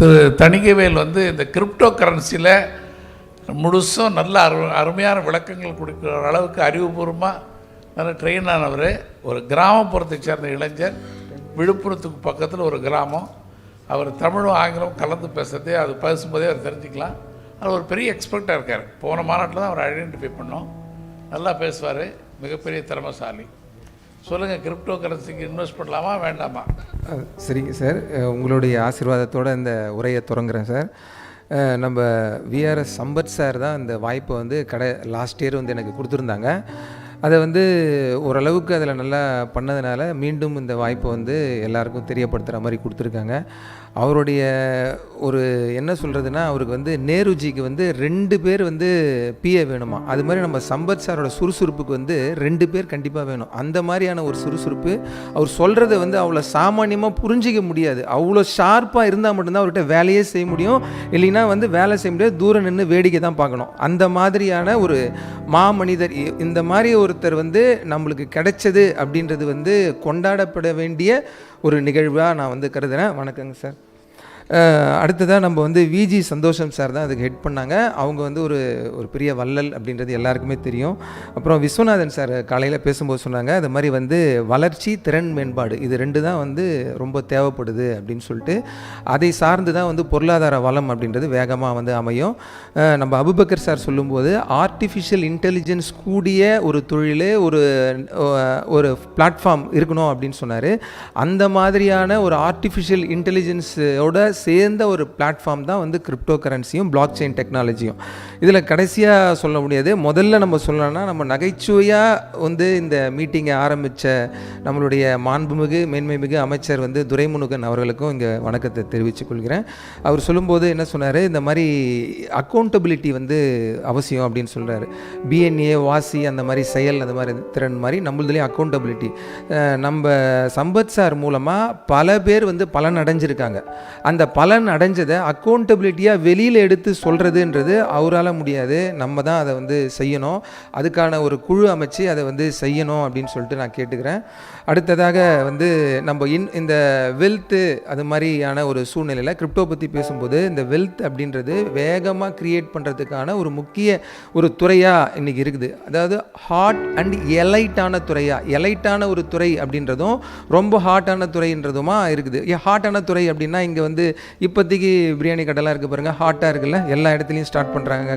திரு தணிகைவேல் வந்து இந்த கிரிப்டோ கரன்சியில் முழுசும் நல்ல அருமையான விளக்கங்கள் கொடுக்குற அளவுக்கு அறிவுபூர்வமாக நல்ல ட்ரெயின் ஆனவர். ஒரு கிராமப்புறத்தை சேர்ந்த இளைஞர், விழுப்புரத்துக்கு பக்கத்தில் ஒரு கிராமம். அவர் தமிழும் ஆங்கிலமும் கலந்து பேசுறதே அது பேசும்போதே அவர் தெரிஞ்சுக்கலாம். அவர் ஒரு பெரிய எக்ஸ்பர்ட்டாக இருக்கார். போன மாநாட்டில் தான் அவர் ஐடென்டிஃபை பண்ணோம். நல்லா பேசுவார், மிகப்பெரிய திறமைசாலி. சொல்லுங்கள், கிரிப்டோ கரன்சிக்கு இன்வெஸ்ட் பண்ணலாமா வேண்டாமா? சரிங்க சார், உங்களுடைய ஆசீர்வாதத்தோடு இந்த உரையை தொடங்குறேன் சார். நம்ம விஆர்எஸ் சம்பத் சார் தான் இந்த வாய்ப்பை வந்து லாஸ்ட் இயர் வந்து எனக்கு கொடுத்துருந்தாங்க. அதை வந்து ஓரளவுக்கு அதில் நல்லா பண்ணதுனால மீண்டும் இந்த வாய்ப்பை வந்து எல்லாருக்கும் தெரியப்படுத்துகிற மாதிரி கொடுத்துருக்காங்க. அவருடைய ஒரு என்ன சொல்கிறதுனா, அவருக்கு வந்து நேருஜிக்கு வந்து 2 பேர் வந்து பிஏ வேணுமா. அது மாதிரி நம்ம சம்பத் சாரோட சுறுசுறுப்புக்கு வந்து 2 பேர் கண்டிப்பாக வேணும். அந்த மாதிரியான ஒரு சுறுசுறுப்பு. அவர் சொல்கிறத வந்து அவ்வளோ சாமானியமாக புரிஞ்சிக்க முடியாது. அவ்வளோ ஷார்ப்பாக இருந்தால் மட்டும்தான் அவர்கிட்ட வேலையே செய்ய முடியும். இல்லைன்னா வந்து வேலை செய்ய முடியாது, தூரம் நின்று வேடிக்கை தான் பார்க்கணும். அந்த மாதிரியான ஒரு மாமனிதர். இந்த மாதிரி ஒருத்தர் வந்து நம்மளுக்கு கிடைச்சது அப்படின்றது வந்து கொண்டாடப்பட வேண்டிய ஒரு நிகழ்வாக நான் வந்து கருதுகிறேன். வணக்கங்க சார். அடுத்ததாக நம்ம வந்து விஜி சந்தோஷம் சார் தான் அதுக்கு ஹெட் பண்ணாங்க. அவங்க வந்து ஒரு பெரிய வள்ளல் அப்படின்றது எல்லாருக்குமே தெரியும். அப்புறம் விஸ்வநாதன் சார் காலையில் பேசும்போது சொன்னாங்க, அது மாதிரி வந்து வளர்ச்சி, திறன் மேம்பாடு, இது 2 தான் வந்து ரொம்ப தேவைப்படுது அப்படின்னு சொல்லிட்டு, அதை சார்ந்து தான் வந்து பொருளாதார வளம் அப்படின்றது வேகமாக வந்து அமையும். நம்ம அபுபக்கர் சார் சொல்லும்போது ஆர்டிஃபிஷியல் இன்டெலிஜென்ஸ் கூடிய ஒரு தொழில், ஒரு பிளாட்ஃபார்ம் இருக்கணும் அப்படின்னு சொன்னார். அந்த மாதிரியான ஒரு ஆர்டிஃபிஷியல் இன்டெலிஜென்ஸோட சேர்ந்த ஒரு பிளாட்ஃபார்ம் தான் வந்து கிரிப்டோ கரன்சியும் பிளாக் செயின் டெக்னாலஜியும். இதில் கடைசியாக சொல்ல முடியாது. முதல்ல நம்ம சொல்லணும்னா, நம்ம நகைச்சுவையாக வந்து இந்த மீட்டிங்கை ஆரம்பித்த நம்மளுடைய மாண்புமிகு மேன்மைமிகு அமைச்சர் வந்து துரைமுருகன் அவர்களுக்கும் இங்கே வணக்கத்தை தெரிவித்துக் கொள்கிறேன். அவர் சொல்லும்போது என்ன சொன்னார், இந்த மாதிரி அக்கௌண்டபிலிட்டி வந்து அவசியம் அப்படின்னு சொல்கிறாரு. பிஎன்ஏ, வாசி, அந்த மாதிரி செயல், அந்த மாதிரி திறன் மாதிரி நம்மளதுலேயும் அக்கௌண்டபிலிட்டி. நம்ம சம்பத் சார் மூலமாக பல பேர் வந்து பலன் அடைஞ்சிருக்காங்க. அந்த பலன் அடைஞ்சதை அக்கௌண்டபிலிட்டியாக வெளியில் எடுத்து சொல்கிறதுன்றது அவரால் முடியாது. நம்ம தான் அதை வந்து செய்யணும். அதுக்கான ஒரு குழு அமைச்சு அதை வந்து செய்யணும் அப்படின்னு சொல்லிட்டு நான் கேட்டுக்கிறேன். அடுத்ததாக வந்து நம்ம இந்த வெல்த்து அது மாதிரியான ஒரு சூழ்நிலையில் கிரிப்டோ பற்றி பேசும்போது, இந்த வெல்த் அப்படின்றது வேகமாக க்ரியேட் பண்ணுறதுக்கான ஒரு முக்கிய ஒரு துறையாக இன்றைக்கி இருக்குது. அதாவது ஹாட் அண்ட் எலைட்டான துறையாக, எலைட்டான ஒரு துறை அப்படின்றதும் ரொம்ப ஹாட்டான துறைன்றதுமா இருக்குது. ஹாட்டான துறை அப்படின்னா, இங்கே வந்து இப்போதைக்கு பிரியாணி கடைலாம் இருக்குது பாருங்கள், ஹாட்டாக இருக்குல்ல, எல்லா இடத்துலையும் ஸ்டார்ட் பண்ணுறாங்க.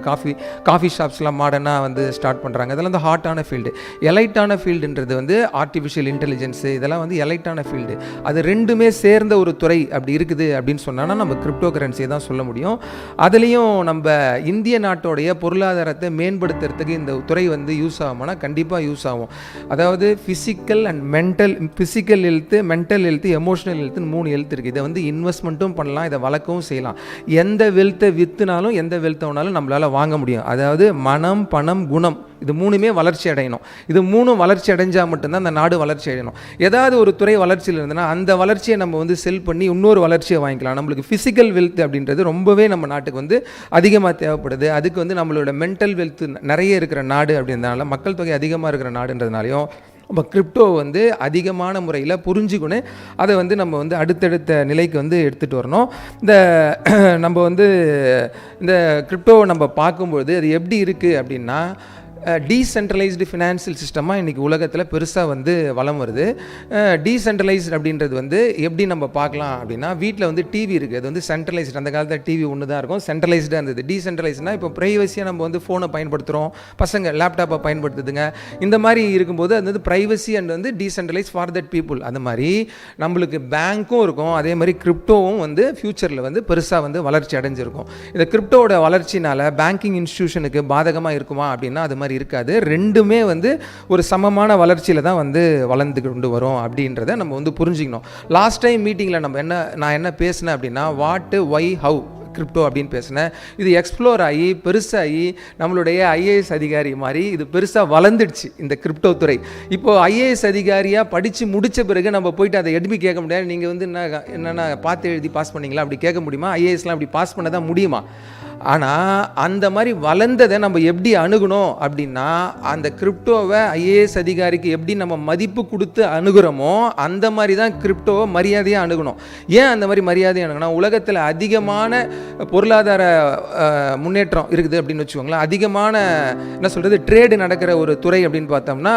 காஃபி ஷாப்ஸ்லாம் மாடர்னாக வந்து ஸ்டார்ட் பண்ணுறாங்க. இதெல்லாம் வந்து ஹாட்டான ஃபீல்டு. எலைட்டான ஃபீல்டுன்றது வந்து ஆர்டிஃபிஷியல் இன்டெலிஜென்ஸு, இதெல்லாம் வந்து எலைட்டான ஃபீல்டு. அது 2மே சேர்ந்த ஒரு துறை அப்படி இருக்குது அப்படின்னு சொன்னால் நம்ம கிரிப்டோ கரன்சியை தான் சொல்ல முடியும். அதுலேயும் நம்ம இந்திய நாட்டோடைய பொருளாதாரத்தை மேம்படுத்துறதுக்கு இந்த துறை வந்து யூஸ் ஆகும்னா கண்டிப்பாக யூஸ் ஆகும். அதாவது physical and mental, physical health, mental health, emotional ஹெல்த்துன்னு 3 ஹெல்த் இருக்குது. இதை வந்து இன்வெஸ்ட்மெண்ட்டும் பண்ணலாம், இதை வளர்க்கவும் செய்யலாம். எந்த வெல்த்தை விற்றுனாலும் எந்த வெல்த்தை வேணாலும் நம்மளால் வாங்க முடியும். அதாவது மனம், பணம், குணம், இது 3மே வளர்ச்சி அடையணும். இது 3ம் வளர்ச்சி அடைஞ்சால் மட்டும்தான் அந்த நாடு வளர்ச்சி அடையணும். ஏதாவது ஒரு துறை வளர்ச்சியில் இருந்ததுன்னா அந்த வளர்ச்சியை நம்ம வந்து செல் பண்ணி இன்னொரு வளர்ச்சியை வாங்கிக்கலாம். நம்மளுக்கு ஃபிசிக்கல் வெல்த் அப்படின்றது ரொம்பவே நம்ம நாட்டுக்கு வந்து அதிகமாக தேவைப்படுது. அதுக்கு வந்து நம்மளோட மென்டல் வெல்த் நிறைய இருக்கிற நாடு அப்படின்றதுனால, மக்கள் தொகை அதிகமாக இருக்கிற நாடுன்றதுனாலையும் நம்ம கிரிப்டோ வந்து அதிகமான முறையில் புரிஞ்சுக்கணும். அதை வந்து நம்ம வந்து அடுத்தடுத்த நிலைக்கு வந்து எடுத்துகிட்டு வரணும். நம்ம வந்து இந்த கிரிப்டோவை நம்ம பார்க்கும்பொழுது அது எப்படி இருக்குது அப்படின்னா, டீசென்ட்ரலைஸ்டு ஃபினான்ஷியல் சிஸ்டமாக இன்றைக்கி உலகத்தில் பெருசாக வந்து வளம் வருது. டீசென்ட்ரலைஸ்டு அப்படின்றது வந்து எப்படி நம்ம பார்க்கலாம் அப்படின்னா, வீட்டில் வந்து டிவி இருக்குது, அது வந்து சென்ட்ரலைஸ்டு. அந்த காலத்தில் டிவி ஒன்று தான் இருக்கும், சென்ட்ரலைஸ்டாக இருந்தது. டீசென்ட்ரலைஸ்னால் இப்போ ப்ரைவசியாக நம்ம வந்து ஃபோனை பயன்படுத்துகிறோம், பசங்க லேப்டாப்பை பயன்படுத்துதுங்க. இந்த மாதிரி இருக்கும்போது அது வந்து ப்ரைவசி அண்ட் வந்து டீசென்ட்ரலைஸ் ஃபார் தட் பீப்புள். அந்த மாதிரி நம்மளுக்கு பேங்க்கும் இருக்கும், அதே மாதிரி கிரிப்டோவும் வந்து ஃப்யூச்சரில் வந்து பெருசாக வந்து வளர்ச்சி அடைஞ்சிருக்கும். இந்த கிரிப்டோவோட வளர்ச்சினால் பேங்கிங் இன்ஸ்டிடியூஷனுக்கு பாதகமாக இருக்குமா அப்படின்னா அது மாதிரி இருக்காது. 2மே வந்து ஒரு சமமான வளர்ச்சியில் தான் வந்து வளர்ந்து கொண்டு வரும் அப்படின்றத நம்ம வந்து புரிஞ்சுக்கணும். லாஸ்ட் டைம் மீட்டிங்கில் நான் என்ன பேசினேன் அப்படின்னா, வாட்டு, ஒய், ஹவு கிரிப்டோ அப்படின்னு பேசினேன். இது எக்ஸ்ப்ளோர் ஆகி பெருசாகி நம்மளுடைய ஐஏஎஸ் அதிகாரி மாதிரி இது பெருசாக வளர்ந்துடுச்சு இந்த கிரிப்டோ துறை. இப்போது ஐஏஎஸ் அதிகாரியாக படித்து முடித்த பிறகு நம்ம போயிட்டு அதை எடுப்பி கேட்க முடியாது. நீங்கள் வந்து என்னென்ன பார்த்து எழுதி பாஸ் பண்ணிங்களா அப்படி கேட்க முடியுமா? ஐஏஎஸ்லாம் அப்படி பாஸ் பண்ண தான் முடியுமா? ஆனால் அந்த மாதிரி வளர்ந்ததை நம்ம எப்படி அணுகணும் அப்படின்னா, அந்த கிரிப்டோவை ஐஏஎஸ் அதிகாரிக்கு எப்படி நம்ம மதிப்பு கொடுத்து அணுகிறோமோ அந்த மாதிரி தான் கிரிப்டோவை மரியாதையாக அணுகணும். ஏன் அந்த மாதிரி மரியாதையாக அணுகணும்? உலகத்தில் அதிகமான பொருளாதார முன்னேற்றம் இருக்குது அப்படின்னு வச்சுக்கோங்களேன். அதிகமான என்ன சொல்கிறது, ட்ரேடு நடக்கிற ஒரு துறை அப்படின்னு பார்த்தோம்னா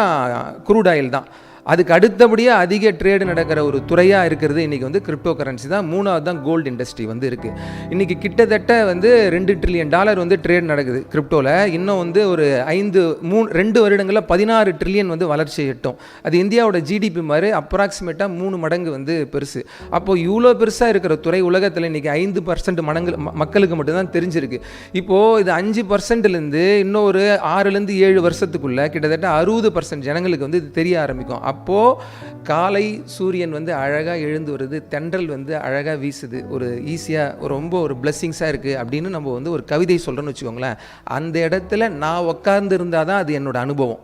க்ரூட் ஆயில் தான். அதுக்கு அடுத்தபடியாக அதிக ட்ரேடு நடக்கிற ஒரு துறையாக இருக்கிறது இன்றைக்கி வந்து கிரிப்டோ கரன்சி தான். மூணாவது தான் கோல்டு இண்டஸ்ட்ரி வந்து இருக்குது. இன்றைக்கி கிட்டத்தட்ட வந்து $2 ட்ரில்லியன் வந்து ட்ரேட் நடக்குது கிரிப்டோவில். இன்னும் வந்து ஒரு 2 வருடங்களில் 16 ட்ரில்லியன் வந்து வளர்ச்சி எட்டும். அது இந்தியாவோட ஜிடிபி மாதிரி அப்ராக்சிமேட்டாக 3 மடங்கு வந்து பெருசு. அப்போது இவ்வளோ பெருசாக இருக்கிற துறை உலகத்தில் இன்றைக்கி 5% மக்களுக்கு மட்டும்தான் தெரிஞ்சிருக்கு. இப்போது இது 5%லேருந்து இன்னும் ஒரு 6லேருந்து 7 வருஷத்துக்குள்ளே கிட்டத்தட்ட 60% ஜனங்களுக்கு வந்து இது தெரிய ஆரம்பிக்கும். அப்போது காலை சூரியன் வந்து அழகாக எழுந்து வருது, தென்றல் வந்து அழகாக வீசுது, ஒரு ஈஸியாக ரொம்ப ஒரு பிளெஸ்ஸிங்ஸாக இருக்குது அப்படின்னு நம்ம வந்து ஒரு கவிதை சொல்கிறோன்னு வச்சுக்கோங்களேன். அந்த இடத்துல நான் உட்கார்ந்து இருந்தால் தான் அது என்னோடய அனுபவம்.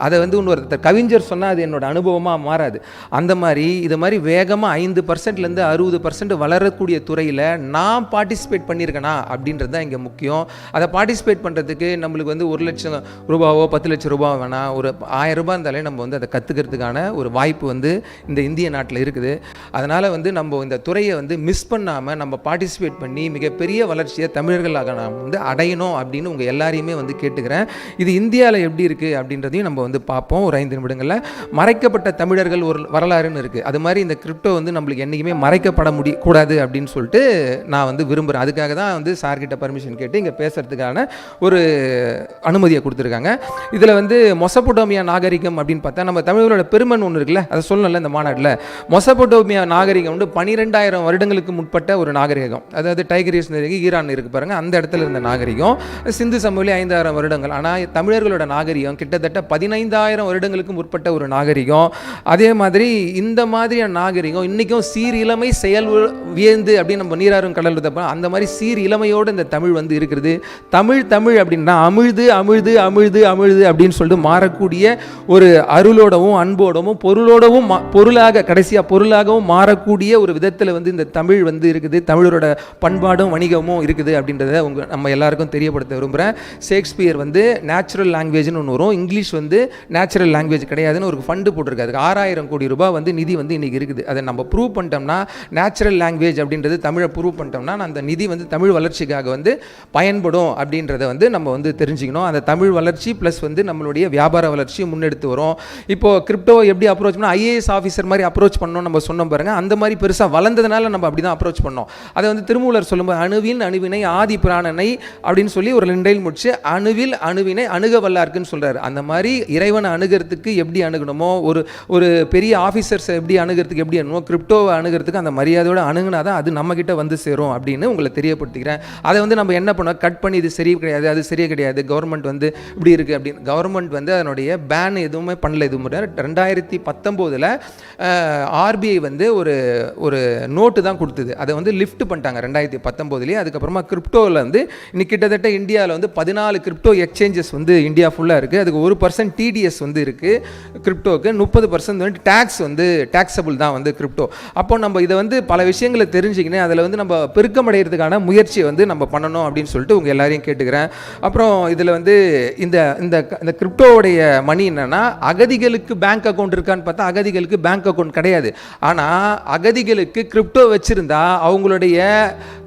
அதை வந்து இன்னொருத்தர் கவிஞர் சொன்னால் அது என்னோடய அனுபவமாக மாறாது. அந்த மாதிரி இது மாதிரி வேகமாக 5%லேருந்து 60% வளரக்கூடிய துறையில் நான் பார்ட்டிசிபேட் பண்ணியிருக்கேனா அப்படின்றது தான் இங்கே முக்கியம். அதை பார்ட்டிசிபேட் பண்ணுறதுக்கு நம்மளுக்கு வந்து 1 லட்சம் ரூபாவோ 10 லட்சம் ரூபாவோ வேணாம், ஒரு 1000 ரூபாய் இருந்தாலே நம்ம வந்து அதை கற்றுக்கிறதுக்கான ஒரு வாய்ப்பு வந்து இந்த இந்திய நாட்டில் இருக்குது. அதனால் வந்து நம்ம இந்த துறையை வந்து மிஸ் பண்ணாமல் நம்ம பார்ட்டிசிபேட் பண்ணி மிகப்பெரிய வளர்ச்சியை தமிழர்களாக நாம் வந்து அடையணும் அப்படின்னு உங்கள் எல்லாரையுமே வந்து கேட்டுக்கிறேன். இது இந்தியாவில் எப்படி இருக்குது அப்படின்றதையும் நம்ம வந்து பார்ப்போம் ஒரு 5 நிமிடங்களில். மறைக்கப்பட்ட தமிழர்கள் ஒரு வரலாறுன்னு இருக்குது. அது மாதிரி இந்த கிரிப்டோ வந்து நம்மளுக்கு என்றைக்குமே மறைக்கப்பட கூடாது அப்படின்னு சொல்லிட்டு நான் வந்து விரும்புகிறேன். அதுக்காக தான் வந்து சார்கிட்ட பர்மிஷன் கேட்டு இங்கே பேசுகிறதுக்கான ஒரு அனுமதியை கொடுத்துருக்காங்க. இதில் வந்து மொசபொட்டோமியா நாகரிகம் அப்படின்னு பார்த்தா நம்ம தமிழர்களோட பெருமன் ஒன்று இருக்குல்ல, அதை சொல்லணும்ல இந்த மாநாட்டில். மொசபொட்டோமியா நாகரிகம் வந்து 12,000 வருடங்களுக்கு முற்பட்ட ஒரு நாகரிகம். அதாவது டைகிரிஸ் ஈரான் இருக்குது பாருங்கள், அந்த இடத்துல இருந்த நாகரிகம். சிந்து சமவெளி 5,000 வருடங்கள். ஆனால் தமிழர்களோட நாகரிகம் கிட்டத்தட்ட 15,000 வருடங்களுக்கு முற்பட்ட ஒரு நாகரிகம். அதே மாதிரி இந்த மாதிரியான நாகரிகம் இன்றைக்கும் சீர் இளமை செயல் வியந்து அப்படின்னு நம்ம நீராறும் கடல் தப்போம், அந்த மாதிரி சீர் இளமையோடு இந்த தமிழ் வந்து இருக்கிறது. தமிழ் அப்படின்னா அமிழ்து அமிழ்து அமிழ்து அமிழ்து அப்படின்னு சொல்லிட்டு மாறக்கூடிய ஒரு அருளோடவும் அன்போடவும் பொருளோடவும் பொருளாக கடைசியாக பொருளாகவும் மாறக்கூடிய ஒரு விதத்தில் வந்து இந்த தமிழ் வந்து இருக்குது. தமிழரோட பண்பாடும் வணிகமும் இருக்குது அப்படின்றத நம்ம எல்லாருக்கும் தெரியப்படுத்த விரும்புகிறேன். ஷேக்ஸ்பியர் வந்து நேச்சுரல் லாங்குவேஜ்னு ஒன்று வரும், இங்கிலீஷ் வந்து நேச்சுரல் லாங்குவேஜ் கிடையாதுன்னு ஒரு ஃபண்டு போட்டிருக்காரு. 6,000 கோடி ரூபாய் வந்து நிதி வந்து இன்றைக்கி இருக்குது. அதை நம்ம ப்ரூவ் பண்ணிட்டோம்னா, நேச்சுரல் லாங்குவேஜ் அப்படின்றது தமிழை ப்ரூவ் பண்ணிட்டோம்னா அந்த நிதி வந்து தமிழ் வளர்ச்சிக்காக வந்து பயன்படும் அப்படின்றத வந்து நம்ம வந்து தெரிஞ்சுக்கணும். அந்த தமிழ் வளர்ச்சி ப்ளஸ் வந்து நம்மளுடைய வியாபார வளர்ச்சியை முன்னெடுத்து வரும். இப்போது கிரிப்டோ எப்படி அப்ரோச் பண்ணால் ஐஏஎஸ் ஆஃபீஸர் மாதிரி அப்ரோச் பண்ணணும் நம்ம சொன்னோம் பாருங்கள். அந்த மாதிரி பெருசாக வளர்ந்ததுனால நம்ம அப்படி தான் அப்ரோச் பண்ணோம். அதை வந்து திருமூலர் சொல்லும்போது அணுவினை ஆதி பிராணனை அப்படின்னு சொல்லி ஒரு 2 லைன் முடிச்சு அணுவினை அணுக வல்லாருக்குன்னு சொல்கிறார். அந்த மாதிரி இறைவனை அணுகிறதுக்கு எப்படி அணுகணுமோ, ஒரு பெரிய ஆஃபீஸர்ஸை எப்படி அணுகிறதுக்கு எப்படி அணுகணுமோ, கிரிப்டோவை அணுகிறதுக்கு அந்த மரியாதையோடு அணுகுனா தான் அது நம்மக்கிட்ட வந்து சேரும் அப்படின்னு உங்களை தெரியப்படுத்திக்கிறேன். அதை வந்து நம்ம என்ன பண்ணோம், கட் பண்ணி இது சரி கிடையாது, அது சரியே கிடையாது, கவர்மெண்ட் வந்து இப்படி இருக்குது அப்படின்னு. கவர்மெண்ட் வந்து அதனுடைய பேன் எதுவுமே பண்ணல. இது 2019 ஆர்பிஐ வந்து ஒரு நோட்டு தான் கொடுத்தது. அதை வந்து லிஃப்ட் பண்ணிட்டாங்க 2019. அதுக்கப்புறமா கிரிப்டோவில் வந்து இன்னைக்கு கிட்டத்தட்ட இந்தியாவில் வந்து 14 கிரிப்டோ எக்ஸ்சேஞ்சஸ் வந்து இந்தியா ஃபுல்லாக இருக்குது. அதுக்கு 1% டிடிஎஸ் வந்து இருக்குது கிரிப்டோவுக்கு, 30% வந்து டேக்ஸ் வந்து டேக்ஸபிள் தான் வந்து கிரிப்டோ. அப்போ நம்ம இதை வந்து பல விஷயங்களை தெரிஞ்சுக்கினேன், அதில் வந்து நம்ம பெருக்கமடைகிறதுக்கான முயற்சியை வந்து நம்ம பண்ணணும் அப்படின்னு சொல்லிட்டு உங்கள் எல்லாரையும் கேட்டுக்கிறேன். அப்புறம் இதில் வந்து இந்த கிரிப்டோவுடைய மணி என்னென்னா, அகதிகளுக்கு பேங்க் அக்கௌண்ட் இருக்கான்னு பார்த்தா அகதிகளுக்கு பேங்க் அக்கௌண்ட் கிடையாது. ஆனால் அகதிகளுக்கு கிரிப்டோ வச்சுருந்தா அவங்களுடைய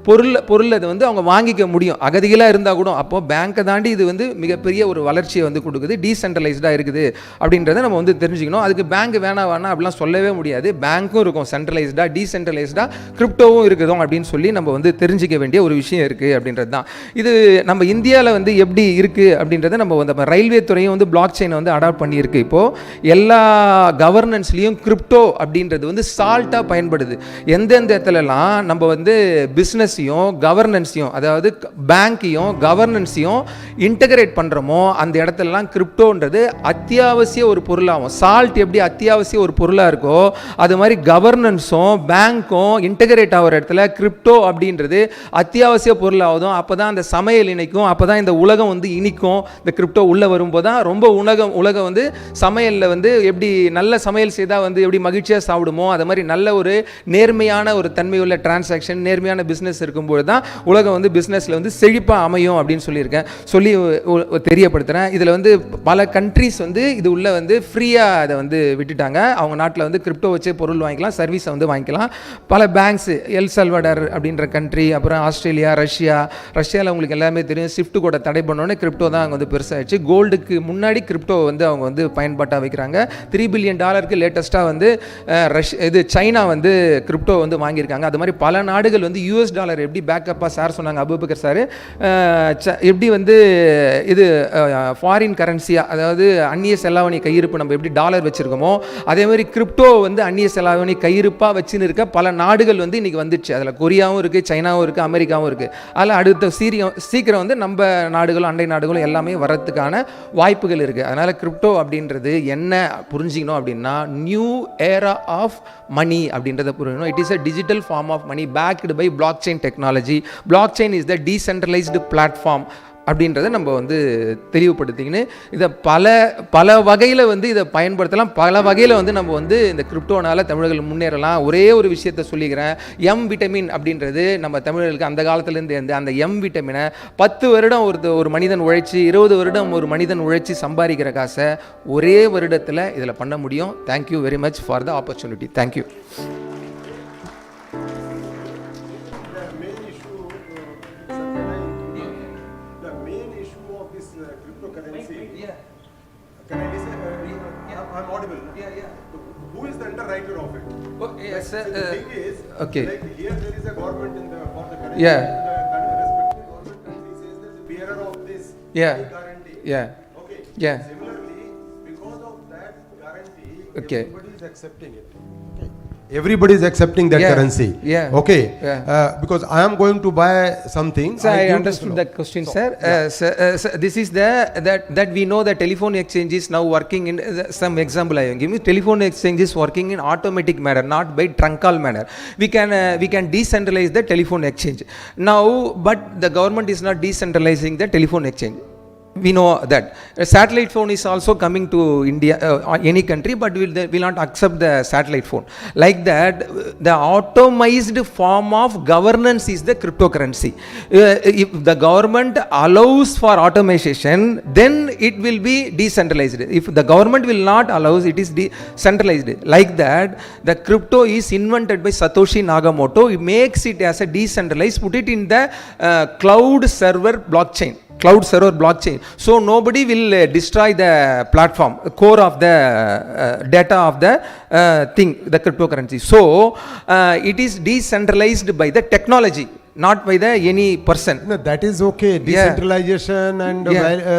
பொருள் அதை வந்து அவங்க வாங்கிக்க முடியும், அகதிகளாக இருந்தால் கூட. அப்போது பேங்க்கை தாண்டி இது வந்து மிகப்பெரிய ஒரு வளர்ச்சியை வந்து கொடுக்குது, டீசென்ட்ரலைஸ்டாக இருக்குது அப்படின்றத நம்ம வந்து தெரிஞ்சுக்கணும். அதுக்கு பேங்க் வேணாம் அப்படிலாம் சொல்லவே முடியாது. பேங்க்கும் இருக்கும் சென்ட்ரலைஸ்டாக, டீசென்ட்ரலைஸ்டாக கிரிப்டோவும் இருக்குதும் அப்படின்னு சொல்லி நம்ம வந்து தெரிஞ்சிக்க வேண்டிய ஒரு விஷயம் இருக்குது அப்படின்றது தான். இது நம்ம இந்தியாவில் வந்து எப்படி இருக்குது அப்படின்றத நம்ம வந்து ரயில்வே துறையும் வந்து பிளாக் செயினை வந்து அடாப்ட் பண்ணியிருக்கு. இப்போது எல்லா கவர்னன்ஸ்லேயும் கிரிப்டோ அப்படின்றது வந்து சால்ட்டாக பயன்படுது. எந்தெந்த இடத்துலலாம் நம்ம வந்து பிஸ்னஸையும் கவர்னன்ஸையும், அதாவது பேங்கையும் கவர்னன்ஸையும் இன்டகிரேட் பண்ணுறோமோ அந்த இடத்துலலாம் கிரிப்டோன்றது அத்தியாவசிய ஒரு பொருளாகும். சால்ட் எப்படி அத்தியாவசிய ஒரு பொருளாக இருக்கோ அது மாதிரி கவர்னன்ஸும் பேங்க்கும் இன்டகிரேட் ஆகிற இடத்துல கிரிப்டோ அப்படின்றது அத்தியாவசிய பொருளாகும். அப்போ தான் அந்த சமையல் இணைக்கும், அப்போ தான் இந்த உலகம் வந்து இனிக்கும். இந்த கிரிப்டோ உள்ளே வரும்போது தான் ரொம்ப உலகம் வந்து சமையலில் வந்து எப்படி நல்ல சமையல் செய்தால் வந்து எப்படி மகிழ்ச்சியாக சாப்பிடுமோ அது மாதிரி நல்ல ஒரு நேர்மையான ஒரு தன்மையுள்ள டிரான்சாக்ஷன், நேர்மையான பிஸ்னஸ் இருக்கும்போது தான் உலகம் வந்து பிஸ்னஸில் வந்து செழிப்பாக அமையும் அப்படின்னு சொல்லி தெரியப்படுத்துகிறேன். இதில் வந்து பல கண்ட்ரிஸ் வந்து இது உள்ள வந்து ஃப்ரீயாக அதை வந்து விட்டுட்டாங்க. அவங்க நாட்டில் வந்து கிரிப்டோ வச்சே பொருள் வாங்கிக்கலாம், சர்வீஸை வந்து வாங்கிக்கலாம். பல பேங்க்ஸ், எல் சல்வடார் அப்படின்ற கண்ட்ரி, அப்புறம் ஆஸ்திரேலியா, ரஷ்யாவில் உங்களுக்கு எல்லாமே தெரியும், ஸ்விஃப்ட் கூட தடை பண்ணோன்னே கிரிப்டோ தான் அங்கே வந்து பெருசாகிடுச்சு. கோல்டுக்கு முன்னாடி கிரிப்டோ வந்து அவங்க வந்து பயன்பாட்டாக வைக்கிறாங்க. $3 பில்லியன் லேட்டஸ்ட்டாக வந்து சைனா வந்து கிரிப்டோ வந்து வாங்கியிருக்காங்க. அது மாதிரி பல நாடுகள் வந்து US டாலர் எப்படி பேக்கப்பாக சார் சொன்னாங்க, அபுபக்கர் சார், எப்படி வந்து இது ஃபாரின் கரன்சியாக, அதாவது அந்நிய செலாவணி கையிருப்பு நம்ம எப்படி டாலர் வச்சுருக்கோமோ அதே மாதிரி கிரிப்டோ வந்து அந்நிய செலாவணி கையிருப்பாக வச்சுன்னு இருக்க பல நாடுகள் வந்து இன்றைக்கி வந்துடுச்சு. அதில் கொரியாவும் இருக்குது, சைனாவும் இருக்குது, அமெரிக்காவும் இருக்குது. அதில் அடுத்த சீக்கிரம் வந்து நம்ம நாடுகளும் அண்டை நாடுகளும் எல்லாமே வரத்துக்கான வாய்ப்புகள் இருக்குது. அதனால் கிரிப்டோ அப்படின்றது என்ன புரிஞ்சிக்கணும் அப்படின்னா, நியூ ஏரா ஆஃப் மணி அப்படின்றத புரியணும். It is a digital form of money backed by block chain technology. Block chain is the decentralised platform அப்படின்றத நம்ம வந்து தெளிவுபடுத்திக்கின்னு இதை பல வகையில் வந்து இதை பயன்படுத்தலாம். பல வகையில் வந்து நம்ம வந்து இந்த கிரிப்டோனால் தமிழர்கள் முன்னேறலாம். ஒரே ஒரு விஷயத்தை சொல்லிக்கிறேன், எம் விட்டமின் அப்படின்றது நம்ம தமிழர்களுக்கு அந்த காலத்துலேருந்து அந்த எம் விட்டமினை 10 வருடம் ஒரு மனிதன் உழைச்சி, 20 வருடம் ஒரு மனிதன் உழைச்சி சம்பாதிக்கிற காசை ஒரே வருடத்தில் இதில் பண்ண முடியும். Thank you very much for the opportunity. Thank you. I'm audible. Yeah. Who is the underwriter of it? Yes, sir. The thing is, okay. Like here there is a government for the currency. Yeah. The respective government country says that the bearer of this guarantee. Yeah. Okay. Yeah. Similarly, because of that guarantee, okay, everybody is accepting it. Everybody is accepting that currency. Yeah. Okay. Yeah. Because I am going to buy something. Sir, I understood that question, sir. Sir, this is that we know that telephone exchange is now working in some example I am giving. Telephone exchange is working in automatic manner, not by trunkal manner. We can decentralize the telephone exchange now, but the government is not decentralizing the telephone exchange. We know that a satellite phone is also coming to India, any country, but will not accept the satellite phone. Like that, the automized form of governance is the cryptocurrency. If the government allows for automation, then it will be decentralized. If the government will not allow, it is decentralized. Like that, the crypto is invented by Satoshi Nakamoto. He makes it as a decentralized, put it in the cloud server blockchain. So nobody will destroy the platform, core of the data of the thing, the cryptocurrency. So it is decentralized by the technology, not by the any person. No, that is okay, decentralization and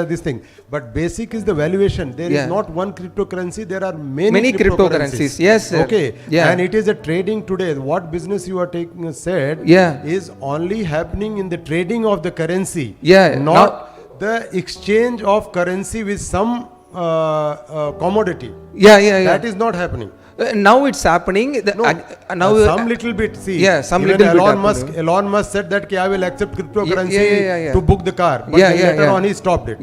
this thing, but basic is the valuation. There is not one cryptocurrency, there are many cryptocurrencies. Yes, sir. Okay. And it is a trading today. What business you are taking said is only happening in the trading of the currency, not the exchange of currency with some commodity. That is not happening. Now it's happening. Now some little bit. See, some even little Elon Musk said that I will accept cryptocurrency to book the car, but later on he stopped it.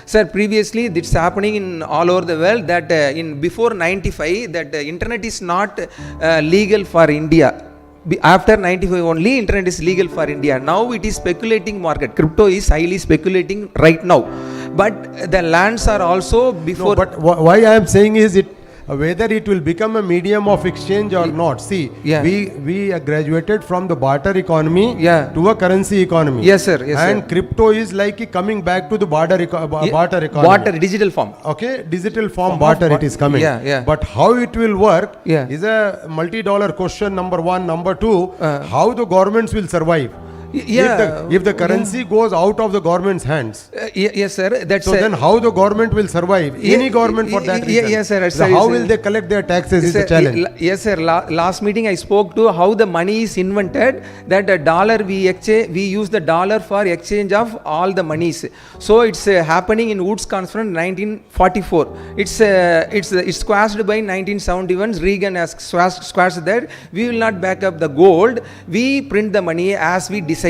Sir, previously it's happening in all over the world that in before 95 that internet is not legal for India. After 95 only internet is legal for India. Now it is speculating market. Crypto is highly speculating right now, but the lands are also before. No, but why I am saying is it whether it will become a medium of exchange or not. See, we graduated from the barter economy to a currency economy. Yes, sir. And crypto is like coming back to the barter economy. Barter, digital form. Okay, digital form barter it is coming. But how it will work is a multi-dollar question, number one. Number two, how the governments will survive. If the currency goes out of the government's hands, yes sir, that's so then how the government will survive? Any government for that reason. Yes sir, So how will they collect their taxes is the challenge. Yes sir, last meeting I spoke to how the money is invented, that a dollar we use the dollar for exchange of all the monies. So it's happening in Woods Conference 1944. It's squashed by 1971. Reagan has squashed that we will not back up the gold, we print the money as we desire.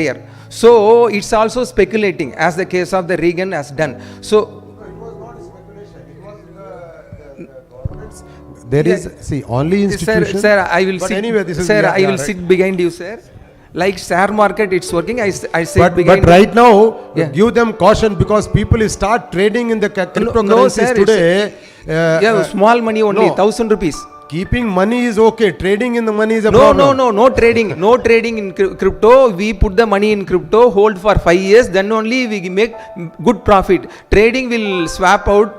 So it's also speculating, as the case of the Reagan has done. So it was not speculation, it was the government's, there is, see, only institution. Sir, I will but sit, anyway, this is sir, I will right. sit behind you sir. Like share market, it's working. I sit But behind. right now, Yeah. give them caution, because people start trading in the cryptocurrencies sir, today. Small money only, no. 1,000 rupees. Keeping money is okay. Trading in the money is a No, problem. no trading. No trading in crypto. We put the money in crypto, hold for 5 years, then only we make good profit. Trading will swap out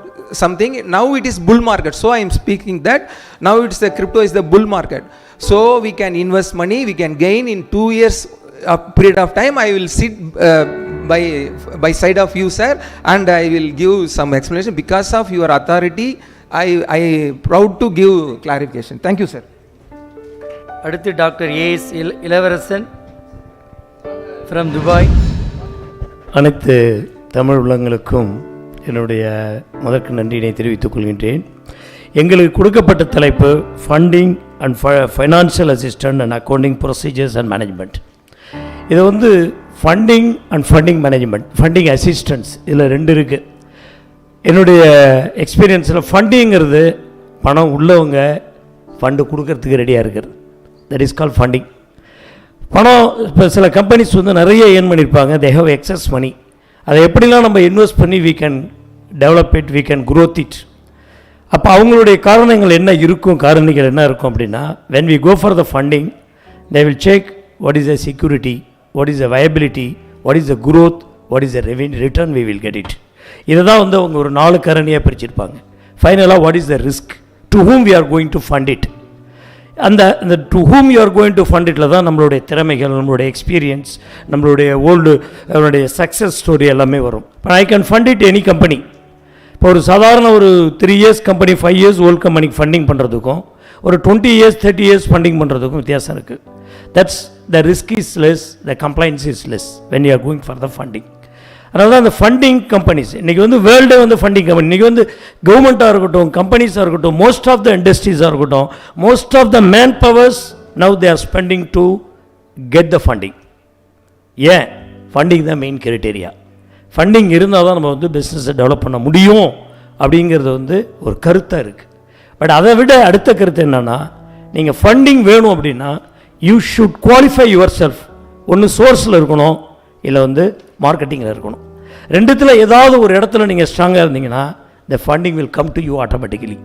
something. Now it is bull market. So I am speaking that now it's the crypto is the bull market. So we can invest money, we can gain in 2 years period of time. I will sit by side of you sir, and I will give some explanation because of your authority. I proud to give clarification. Thank you sir. அடுத்து doctor as இளவரசன் from Dubai. அனைத்து தமிழ் உள்ளங்களுக்கும் என்னுடைய முதற்கு நன்றியினை தெரிவித்துக் கொள்கின்றேன். எங்களுக்கு கொடுக்கப்பட்ட தலைப்பு funding and financial assistant and accounting procedures and management. இது வந்து funding and funding management, funding assistance, இதில் 2 இருக்குது. என்னுடைய எக்ஸ்பீரியன்ஸில் ஃபண்டிங்கிறது பணம் உள்ளவங்க ஃபண்டு கொடுக்கறதுக்கு ரெடியாக இருக்கிறது. That is call funding. பணம் இப்போ சில கம்பெனிஸ் வந்து நிறைய ஏர்ன் பண்ணியிருப்பாங்க, தே ஹேவ் எக்ஸஸ் மணி. அதை எப்படிலாம் நம்ம இன்வெஸ்ட் பண்ணி we can develop it, we can growth it. அப்போ அவங்களுடைய காரணங்கள் என்ன இருக்கும், காரணிகள் என்ன இருக்கும் அப்படின்னா, when we go for the funding, they will check what is the security, what is the viability, what is the growth, what is the return we will get it. இதை தான் வந்து அவங்க ஒரு 4 காரணியாக பிரிச்சிருப்பாங்க. ஃபைனலாக what is the risk, to whom we are going to fund it. அந்த to whom you are going to fund itல தான் நம்மளுடைய திறமைகள், நம்மளுடைய எக்ஸ்பீரியன்ஸ், நம்மளுடைய நம்மளுடைய சக்ஸஸ் ஸ்டோரி எல்லாமே வரும். இப்போ I can fund it any company. இப்போ ஒரு சாதாரண ஒரு 3 இயர்ஸ் கம்பெனி, 5 இயர்ஸ் ஓல்டு கம்பெனிக்கு ஃபண்டிங் பண்ணுறதுக்கும் ஒரு 20 இயர்ஸ் 30 இயர்ஸ் ஃபண்டிங் பண்ணுறதுக்கும் வித்தியாசம் இருக்குது. That's the risk is less, the compliance is less when you are going for the funding. அதனால தான் அந்த ஃபண்டிங் கம்பெனிஸ் இன்றைக்கி வந்து வேர்ல்டே வந்து ஃபண்டிங் கம்பெனி. இன்றைக்கி வந்து கவர்மெண்ட்டாக இருக்கட்டும், கம்பெனிஸாக இருக்கட்டும், மோஸ்ட் ஆஃப் த இண்டஸ்ட்ரீஸாக இருக்கட்டும், most of the man powers now they are spending to get the funding. ஏன்? ஃபண்டிங் தான் மெயின் கிரைட்டீரியா. ஃபண்டிங் இருந்தால் தான் நம்ம வந்து பிஸ்னஸை டெவலப் பண்ண முடியும் அப்படிங்கிறது வந்து ஒரு கருத்தாக இருக்குது. பட் அதை விட அடுத்த கருத்து என்னென்னா, நீங்கள் ஃபண்டிங் வேணும் அப்படின்னா you should qualify your self. ஒன்று சோர்ஸில் இருக்கணும், இல்லை வந்து மார்க்கெட்டிங்கில் இருக்கணும். 2த்தில் ஏதாவது ஒரு இடத்துல நீங்கள் ஸ்ட்ராங்காக இருந்தீங்கன்னா த funding will come to you automatically.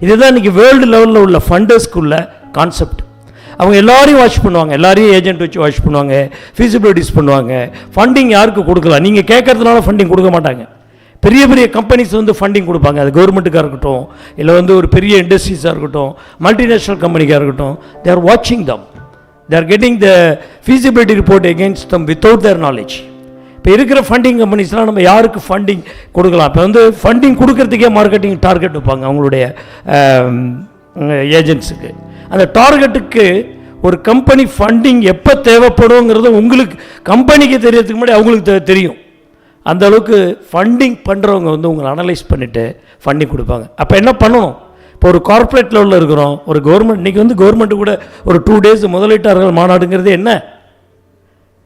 இதுதான் இன்றைக்கி வேர்ல்டு லெவலில் உள்ள ஃபண்டர்ஸ்க்குள்ள கான்செப்ட். அவங்க எல்லாரையும் வாட்ச் பண்ணுவாங்க, எல்லாரையும் ஏஜென்ட் வச்சு வாட்ச் பண்ணுவாங்க, ஃபீஸிபிலிட்டிஸ் பண்ணுவாங்க. ஃபண்டிங் யாருக்கு கொடுக்கலாம், நீங்கள் கேட்கறதுனால ஃபண்டிங் கொடுக்க மாட்டாங்க. பெரிய பெரிய கம்பெனிஸ் வந்து ஃபண்டிங் கொடுப்பாங்க. அது கவர்மெண்ட்டுக்காக இருக்கட்டும், இல்லை வந்து ஒரு பெரிய இண்டஸ்ட்ரீஸாக இருக்கட்டும், மல்டிநேஷ்னல் கம்பெனிக்காக இருக்கட்டும், தே ஆர் வாட்சிங் தம். They are getting the feasibility report against them without their knowledge. இப்போ இருக்கிற ஃபண்டிங் கம்பெனிஸ்லாம் நம்ம யாருக்கு ஃபண்டிங் கொடுக்கலாம்? இப்போ வந்து ஃபண்டிங் கொடுக்கறதுக்கே மார்க்கெட்டிங் டார்கெட் வைப்பாங்க அவங்களுடைய ஏஜென்ட்ஸுக்கு. அந்த டார்கெட்டுக்கு ஒரு கம்பெனி ஃபண்டிங் எப்போ தேவைப்படுங்கிறது உங்களுக்கு கம்பெனிக்கு தெரியறதுக்கு முன்னாடி அவங்களுக்கு தெரியும். அந்த அளவுக்கு ஃபண்டிங் பண்ணுறவங்க வந்து உங்களை அனலைஸ் பண்ணிவிட்டு ஃபண்டிங் கொடுப்பாங்க. அப்போ என்ன பண்ணணும்? இப்போ ஒரு கார்ப்பரேட் லெவலில் இருக்கிறோம், ஒரு கவர்மெண்ட், இன்றைக்கி வந்து கவர்மெண்ட்டு கூட ஒரு 2 days முதலீட்டாளர்கள் மாநாடுங்கிறது என்ன?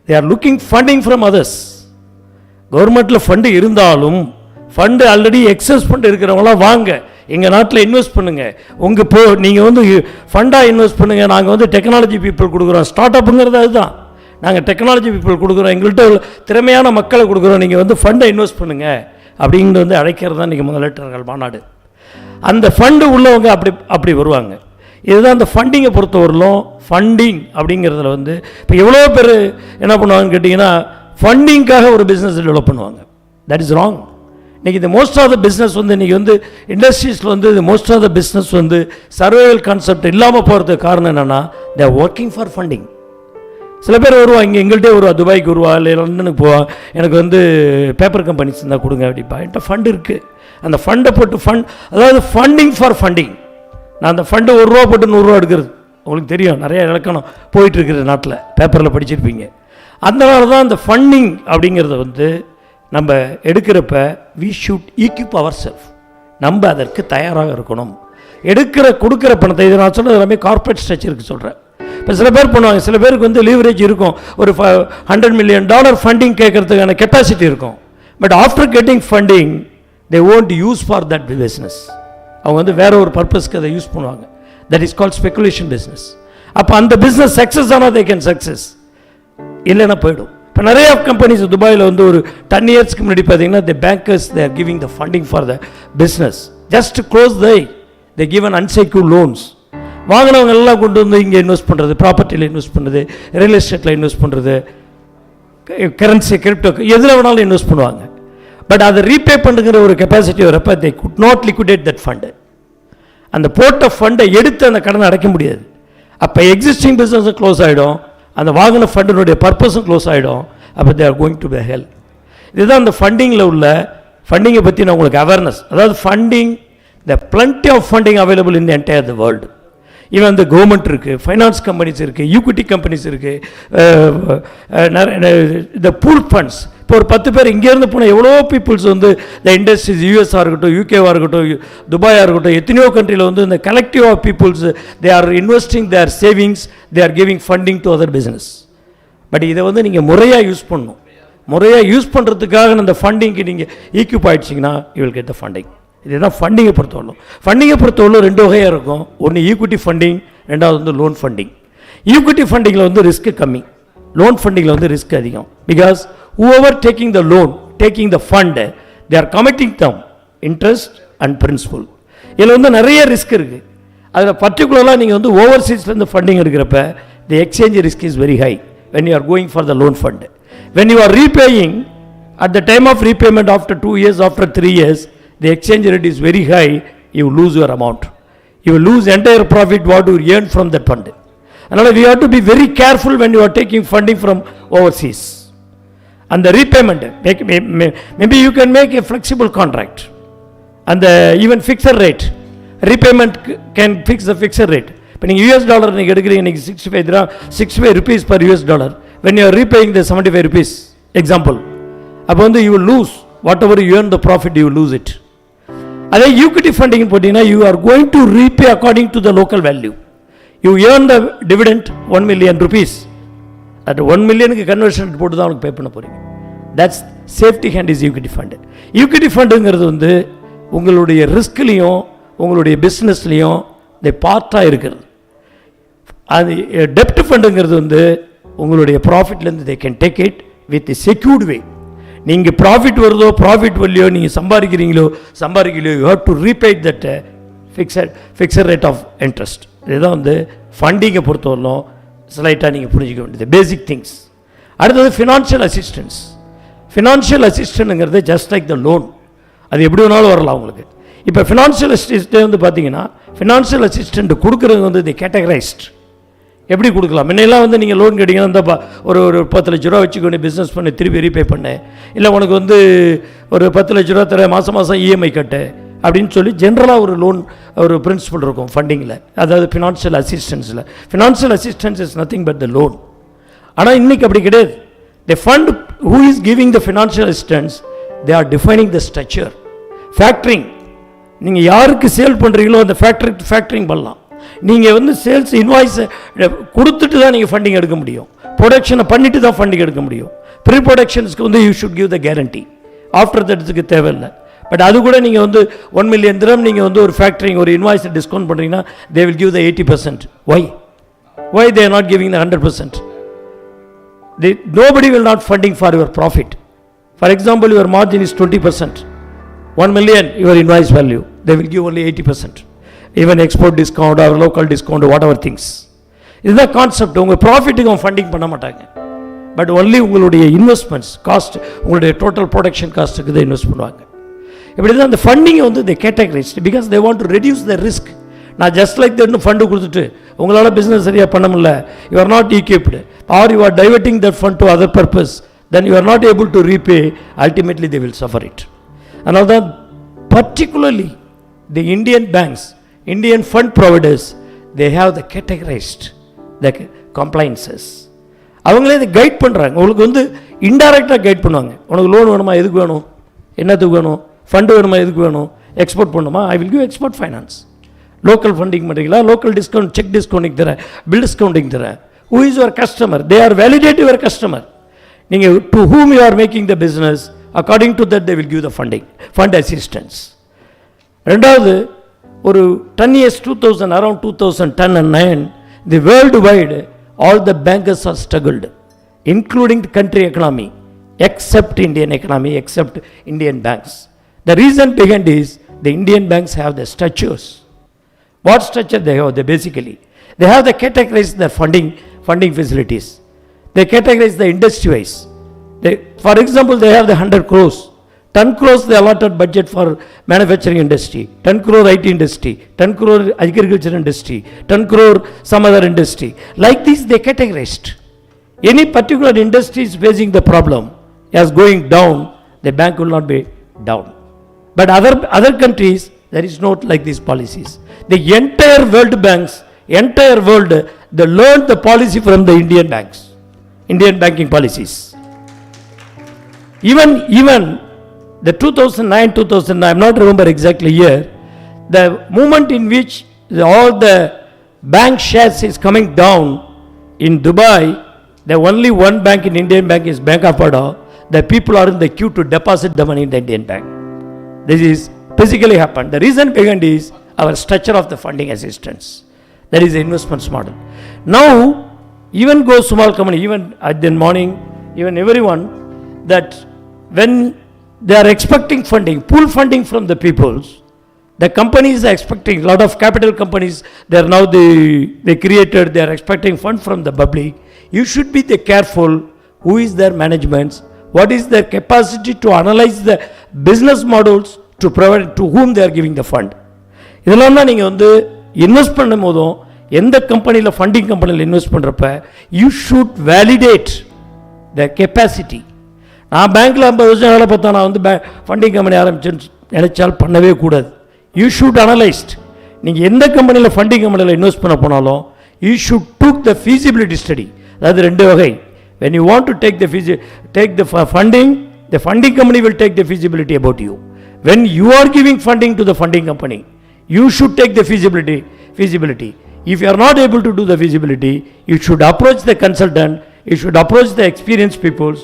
They are looking funding from others. கவர்மெண்ட்டில் ஃபண்டு இருந்தாலும் ஃபண்டு ஆல்ரெடி எக்ஸஸ் ஃபண்டு இருக்கிறவங்களாம் வாங்க எங்கள் நாட்டில் இன்வெஸ்ட் பண்ணுங்கள், உங்கள் நீங்கள் வந்து ஃபண்டாக இன்வெஸ்ட் பண்ணுங்கள், நாங்கள் வந்து டெக்னாலஜி பீப்புள் கொடுக்குறோம். ஸ்டார்ட் அப்புங்கிறது அதுதான், நாங்கள் டெக்னாலஜி பீப்புள் கொடுக்குறோம், எங்கள்கிட்ட திறமையான மக்களை கொடுக்குறோம், நீங்கள் வந்து ஃபண்டை இன்வெஸ்ட் பண்ணுங்கள் அப்படிங்கிறது வந்து அழைக்கிறது தான் இன்றைக்கி முதலீட்டாளர்கள் மாநாடு. அந்த ஃபண்டு உள்ளவங்க அப்படி வருவாங்க. இதுதான் அந்த ஃபண்டிங்கை பொறுத்தவரையிலும். ஃபண்டிங் அப்படிங்கிறதுல வந்து இப்போ எவ்வளோ பேர் என்ன பண்ணுவாங்கன்னு கேட்டிங்கன்னா, ஃபண்டிங்காக ஒரு பிஸ்னஸ் டெவலப் பண்ணுவாங்க. That is wrong. இன்றைக்கி இந்த மோஸ்ட் ஆஃப் த பிஸ்னஸ் வந்து இன்றைக்கி வந்து இண்டஸ்ட்ரீஸில் வந்து மோஸ்ட் ஆஃப் த பிஸ்னஸ் வந்து சர்வைவல் கான்செப்ட் இல்லாமல் போகிறதுக்கு காரணம் என்னென்னா, they are working for funding. சில பேர் வருவாங்க, இங்கே எங்கள்கிட்டே வருவா, துபாய்க்கு வருவா, இல்லை லண்டனுக்கு போவா, எனக்கு வந்து பேப்பர் கம்பெனிஸ் இருந்தால் கொடுங்க அப்படிப்பா. என்கிட்ட ஃபண்டு இருக்குது, அந்த ஃபண்டை போட்டு அதாவது ஃபண்டிங் ஃபார் ஃபண்டிங். நான் அந்த ஃபண்டு ₹1 போட்டு ₹100 எடுக்கிறது உங்களுக்கு தெரியும், நிறைய இலக்கணம் போயிட்டுருக்குற நாட்டில் பேப்பரில் படிச்சிருப்பீங்க. அதனால தான் அந்த ஃபண்டிங் அப்படிங்கிறத வந்து நம்ம எடுக்கிறப்ப வி ஷுட் ஈக்யூப் அவர் செல்ஃப், நம்ம அதற்கு தயாராக இருக்கணும். கொடுக்குற பணத்தை, இது நான் சொல்கிறது எல்லாமே கார்ப்பரேட் ஸ்ட்ரக்சருக்கு சொல்கிறேன். இப்போ சில பேர் பண்ணுவாங்க, சில பேருக்கு வந்து லீவரேஜ் இருக்கும், ஒரு $100 million ஃபண்டிங் கேட்கறதுக்கான கெப்பாசிட்டி இருக்கும். But after getting funding they won't use for that business. அவங்க வந்து வேற ஒரு பர்பஸ்க்கு அதை யூஸ் பண்ணுவாங்க. That is called speculation business. அப்போ அந்த பிஸ்னஸ் சக்ஸஸ் ஆனால் தே கேன் சக்ஸஸ், இல்லைன்னா போயிடும். இப்போ நிறைய கம்பெனிஸ் துபாயில் வந்து ஒரு 10 yearsக்கு முன்னாடி பார்த்தீங்கன்னா the bankers they are giving the funding for the business. Just close they give an unsecured loans. வாங்கினவங்க எல்லாம் கொண்டு வந்து இங்கே இன்வெஸ்ட் பண்ணுறது, ப்ராப்பர்ட்டியில் இன்வெஸ்ட் பண்ணுறது, ரியல் எஸ்டேட்டில் இன்வெஸ்ட் பண்ணுறது, கரன்சி கிரிப்டோ எதில் வேணாலும் இன்வெஸ்ட் பண்ணுவாங்க. பட் அதை ரீபே பண்ணுங்கிற ஒரு கெப்பாசிட்டி வரப்போ தே could not liquidate that fund. அந்த போட்ட ஃபண்டை எடுத்து அந்த கடனை அடைக்க முடியாது. அப்போ எக்ஸிஸ்டிங் பிஸ்னஸும் க்ளோஸ் ஆகிடும், அந்த வாங்கின ஃபண்டினுடைய பர்பஸும் க்ளோஸ் ஆகிடும். அப்போ they are going to be hell. இதுதான் அந்த ஃபண்டிங்கில் உள்ள ஃபண்டிங்கை பற்றி நான் உங்களுக்கு அவேர்னஸ். அதாவது funding, the plenty of funding available in the entire the world. Even அந்த கவர்மெண்ட் இருக்குது, ஃபைனான்ஸ் கம்பெனிஸ் இருக்குது, ஈக்விட்டி கம்பெனிஸ் இருக்குது, இந்த பூல் ஃபண்ட்ஸ். இப்போ ஒரு 10 பேர் இங்கேருந்து போனால் எவ்வளோ பீப்புள்ஸ் வந்து இந்த இண்டஸ்ட்ரீஸ், யூஎஸ்ஆ இருக்கட்டும், யூகேவாக இருக்கட்டும், துபாயாக இருக்கட்டும், எத்தனையோ கண்ட்ரியில் வந்து இந்த collective of peoples they are investing their savings, they are giving funding to other business. But இதை வந்து நீங்கள் முறையாக யூஸ் பண்ணணும். முறையாக யூஸ் பண்ணுறதுக்காக அந்த ஃபண்டிங்க்கு நீங்கள் ஈக்யூப் ஆகிடுச்சிங்கன்னா you will get the funding. இதுதான் ஃபண்டிங்கை பொறுத்தவரைக்கும். ஃபண்டிங்கை பொறுத்தவரை 2 வகையாக இருக்கும். ஒன்று ஈக்விட்டி ஃபண்டிங், ரெண்டாவது வந்து லோன் ஃபண்டிங். ஈக்விட்டி ஃபண்டிங்கில் வந்து ரிஸ்க் கம்மி, லோன் ஃபண்டிங்கில் வந்து ரிஸ்க் அதிகம். Because whoever taking the loan, taking the fund, they are committing them interest and principal. இதில் வந்து நிறைய ரிஸ்க் இருக்குது. அதில் பர்டிகுலராக நீங்கள் வந்து ஓவர்சீஸ்லேருந்து ஃபண்டிங் எடுக்கிறப்ப the exchange risk is very high when you are going for the loan fund. When you are repaying, at the time of repayment after 2 years, after 3 years, the exchange rate is very high, you lose your amount. You will lose entire profit what you earn from that fund. அதனால் we have to be very careful when you are taking funding from overseas. And the repayment, maybe you can make a flexible contract and even fixed rate. Repayment can fix the fixed rate. இப்போ நீங்கள் $US நீங்கள் எடுக்கிறீங்க, இன்றைக்கி 65 rupees per $. when you are repaying the 75 rupees example, அப்போ வந்து you will lose whatever you earn the profit, you will lose it. அதே equity funding போட்டிங்கன்னா you are going to repay according to the local value. You earn the dividend 1 million rupees. at 1 million conversion போட்டு தான் அவனுக்கு pay பண்ண போகிறீங்க. That's safety hand is equity fund. Equity ஃபண்டுங்கிறது வந்து உங்களுடைய ரிஸ்க்லேயும் உங்களுடைய பிஸ்னஸ்லேயும் இந்த பார்ட்டாக இருக்கிறது. அது டெப்ட் ஃபண்டுங்கிறது வந்து உங்களுடைய ப்ராஃபிட்லேருந்து they can take it with secured way. நீங்கள் ப்ராஃபிட் வருதோ ப்ராஃபிட் வரலையோ, நீங்கள் சம்பாதிக்கிறீங்களோ you have to repay that fixed rate of interest. இதுதான் வந்து ஃபண்டிங்கை பொறுத்தவரையிலும் ஸ்லைட்டாக நீங்கள் புரிஞ்சிக்க வேண்டியது பேசிக் திங்ஸ். அடுத்தது ஃபினான்ஷியல் அசிஸ்டன்ஸ். ஃபினான்ஷியல் அசிஸ்டன்ட்ங்கிறது ஜஸ்ட் லைக் த லோன், அது எப்படி வேணாலும் வரலாம் உங்களுக்கு. இப்போ ஃபினான்ஷியல் அசிஸ்டன்ட் வந்து பார்த்தீங்கன்னா ஃபினான்ஷியல் அசிஸ்டன்ட் கொடுக்குறது வந்து தி கேட்டகரைஸ்ட். எப்படி கொடுக்கலாம்? முன்னெல்லாம் வந்து நீங்கள் லோன் கேட்டிங்கன்னா இந்த ஒரு 10 லட்ச ரூபா வச்சுக்கொண்டு பிஸ்னஸ் பண்ணி திருப்பி ரீபே பண்ணு, இல்லை உனக்கு வந்து ஒரு 10 லட்ச ரூபா தர மாதம் இஎம்ஐ கட்டு அப்படின்னு சொல்லி ஜென்ரலாக ஒரு லோன் ஒரு பிரின்சிபல் இருக்கும் ஃபண்டிங்கில், அதாவது ஃபினான்ஷியல் அசிஸ்டன்ஸில். Financial assistance is nothing but the loan. ஆனால் இன்றைக்கி அப்படி கிடையாது. The fund who is giving the financial assistance, they are defining the structure. Factoring, நீங்கள் யாருக்கு சேல் பண்ணுறீங்களோ அந்த ஃபேக்ட்ரிங் பண்ணலாம். நீங்கள் வந்து சேல்ஸ் இன்வாய்ஸை கொடுத்துட்டு தான் நீங்கள் ஃபண்டிங் எடுக்க முடியும். ப்ரொடக்ஷனை பண்ணிவிட்டு தான் ஃபண்டிங் எடுக்க முடியும். ப்ரீ ப்ரொடக்ஷன்ஸ்க்கு வந்து you should give the guarantee. After தட்ஸுக்கு தேவையில்லை. பட் அது கூட நீங்கள் வந்து 1 million dirham நீங்கள் வந்து ஒரு ஃபேக்ட்ரிங் ஒரு இன்வாய்ஸை டிஸ்கவுண்ட் பண்ணுறீங்கன்னா they will give the 80%. Why they are not giving the 100%? Nobody will not funding for your profit. For example, your margin is 20%. 1 million your invoice value, they will give only 80%. Even export discount or local discount or whatever things. இதுதான் concept. உங்கள் ப்ராஃபிட்டுக்கு அவங்க funding பண்ண மாட்டாங்க. But only உங்களுடைய investments cost, உங்களுடைய total production காஸ்ட்டுக்கு தான் இன்வெஸ்ட் பண்ணுவாங்க. இப்படி தான் அந்த ஃபண்டிங்கை வந்து they categorised because they want to reduce the risk. நான் ஜஸ்ட் லைக் தட்னு ஃபண்டு கொடுத்துட்டு உங்களால் பிஸ்னஸ் சரியாக பண்ண முடியல, you are not equipped, or you are diverting that fund to other purpose, then you are not able to repay, ultimately they will suffer it. அதனால தான் particularly the Indian banks, Indian fund providers, they have the categorized the compliances. அவங்களே இதை guide பண்ணுறாங்க. உங்களுக்கு வந்து இன்டைரக்டாக guide பண்ணுவாங்க. உனக்கு loan வேணுமா, எதுக்கு வேணும், என்னத்துக்கு வேணும், ஃபண்டு வேணுமா, எதுக்கு வேணும், எக்ஸ்போர்ட் பண்ணணுமா, I will give export finance. Local funding பண்ணுறீங்களா, லோக்கல் டிஸ்கவுண்ட், செக் டிஸ்கவுண்டிங் தரேன், பில் டிஸ்கவுண்டிங் தரேன். Who is your customer, they are validate your customer. நீங்கள் to whom you are making the business, according to that they will give the fund assistance. ரெண்டாவது, ஒரு 10 years 2000, around 2010 and 9, the worldwide all the bankers are struggled, including the country economy, except Indian economy, except Indian banks. The reason behind is the Indian banks have the structures. What structure they have? They have the categorized the funding facilities. They categorize the industry wise. For example, they have the 100 crores. 10 crores they allotted budget for manufacturing industry, 10 crore IT industry, 10 crore agriculture industry, 10 crore some other industry. Like this they categorized. Any particular industry is facing the problem as going down, the bank will not be down. But other countries, there is not like these policies. The entire world banks, entire world, they learned the policy from the Indian banks, Indian banking policies. Even the 2009, I am not remember exactly year, the moment in which all the bank shares is coming down in Dubai, the only one bank in Indian bank is Bank of Baroda. The people are in the queue to deposit the money in the Indian bank. This is physically happened. The reason behind is our structure of the funding assistance. That is the investments model. Now, even go small company, even at the morning, even everyone, that when they are expecting funding, pool funding from the peoples, the companies are expecting, lot of capital companies, they are now they created, they are expecting fund from the public. You should be careful who is their management, what is their capacity to analyze the business models to provide to whom they are giving the fund. இதெல்லாம் தான் நீங்கள் வந்து invest பண்ணும் போதும் எந்த கம்பெனியில் funding கம்பெனியில் invest பண்ணுறப்ப you should validate the capacity. நான் பேங்க்கில் 50 வருஷம் வேலை பார்த்தா நான் வந்து ஃபண்டிங் கம்பெனி ஆரம்பிச்சேன்னு நினைச்சால் பண்ணவே கூடாது. You should analyst. நீங்கள் எந்த கம்பெனியில் ஃபண்டிங் கம்பெனியில் இன்வெஸ்ட் பண்ண போனாலும் you should took the feasibility study. அதாவது 2 வகை. when you want to take the funding, the funding company will take the feasibility about you. When you are giving funding to the funding company, you should take the feasibility. If you are not able to do the feasibility, you should approach the consultant, you should approach the experienced people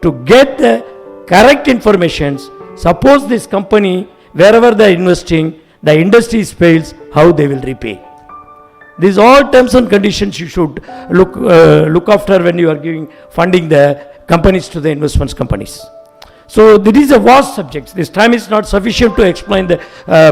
to get the correct information. Suppose this company, wherever they are investing, the industry fails, how they will repay. These all terms and conditions you should look after when you are giving funding the companies to the investments companies. So this is a vast subject. This time is not sufficient to explain the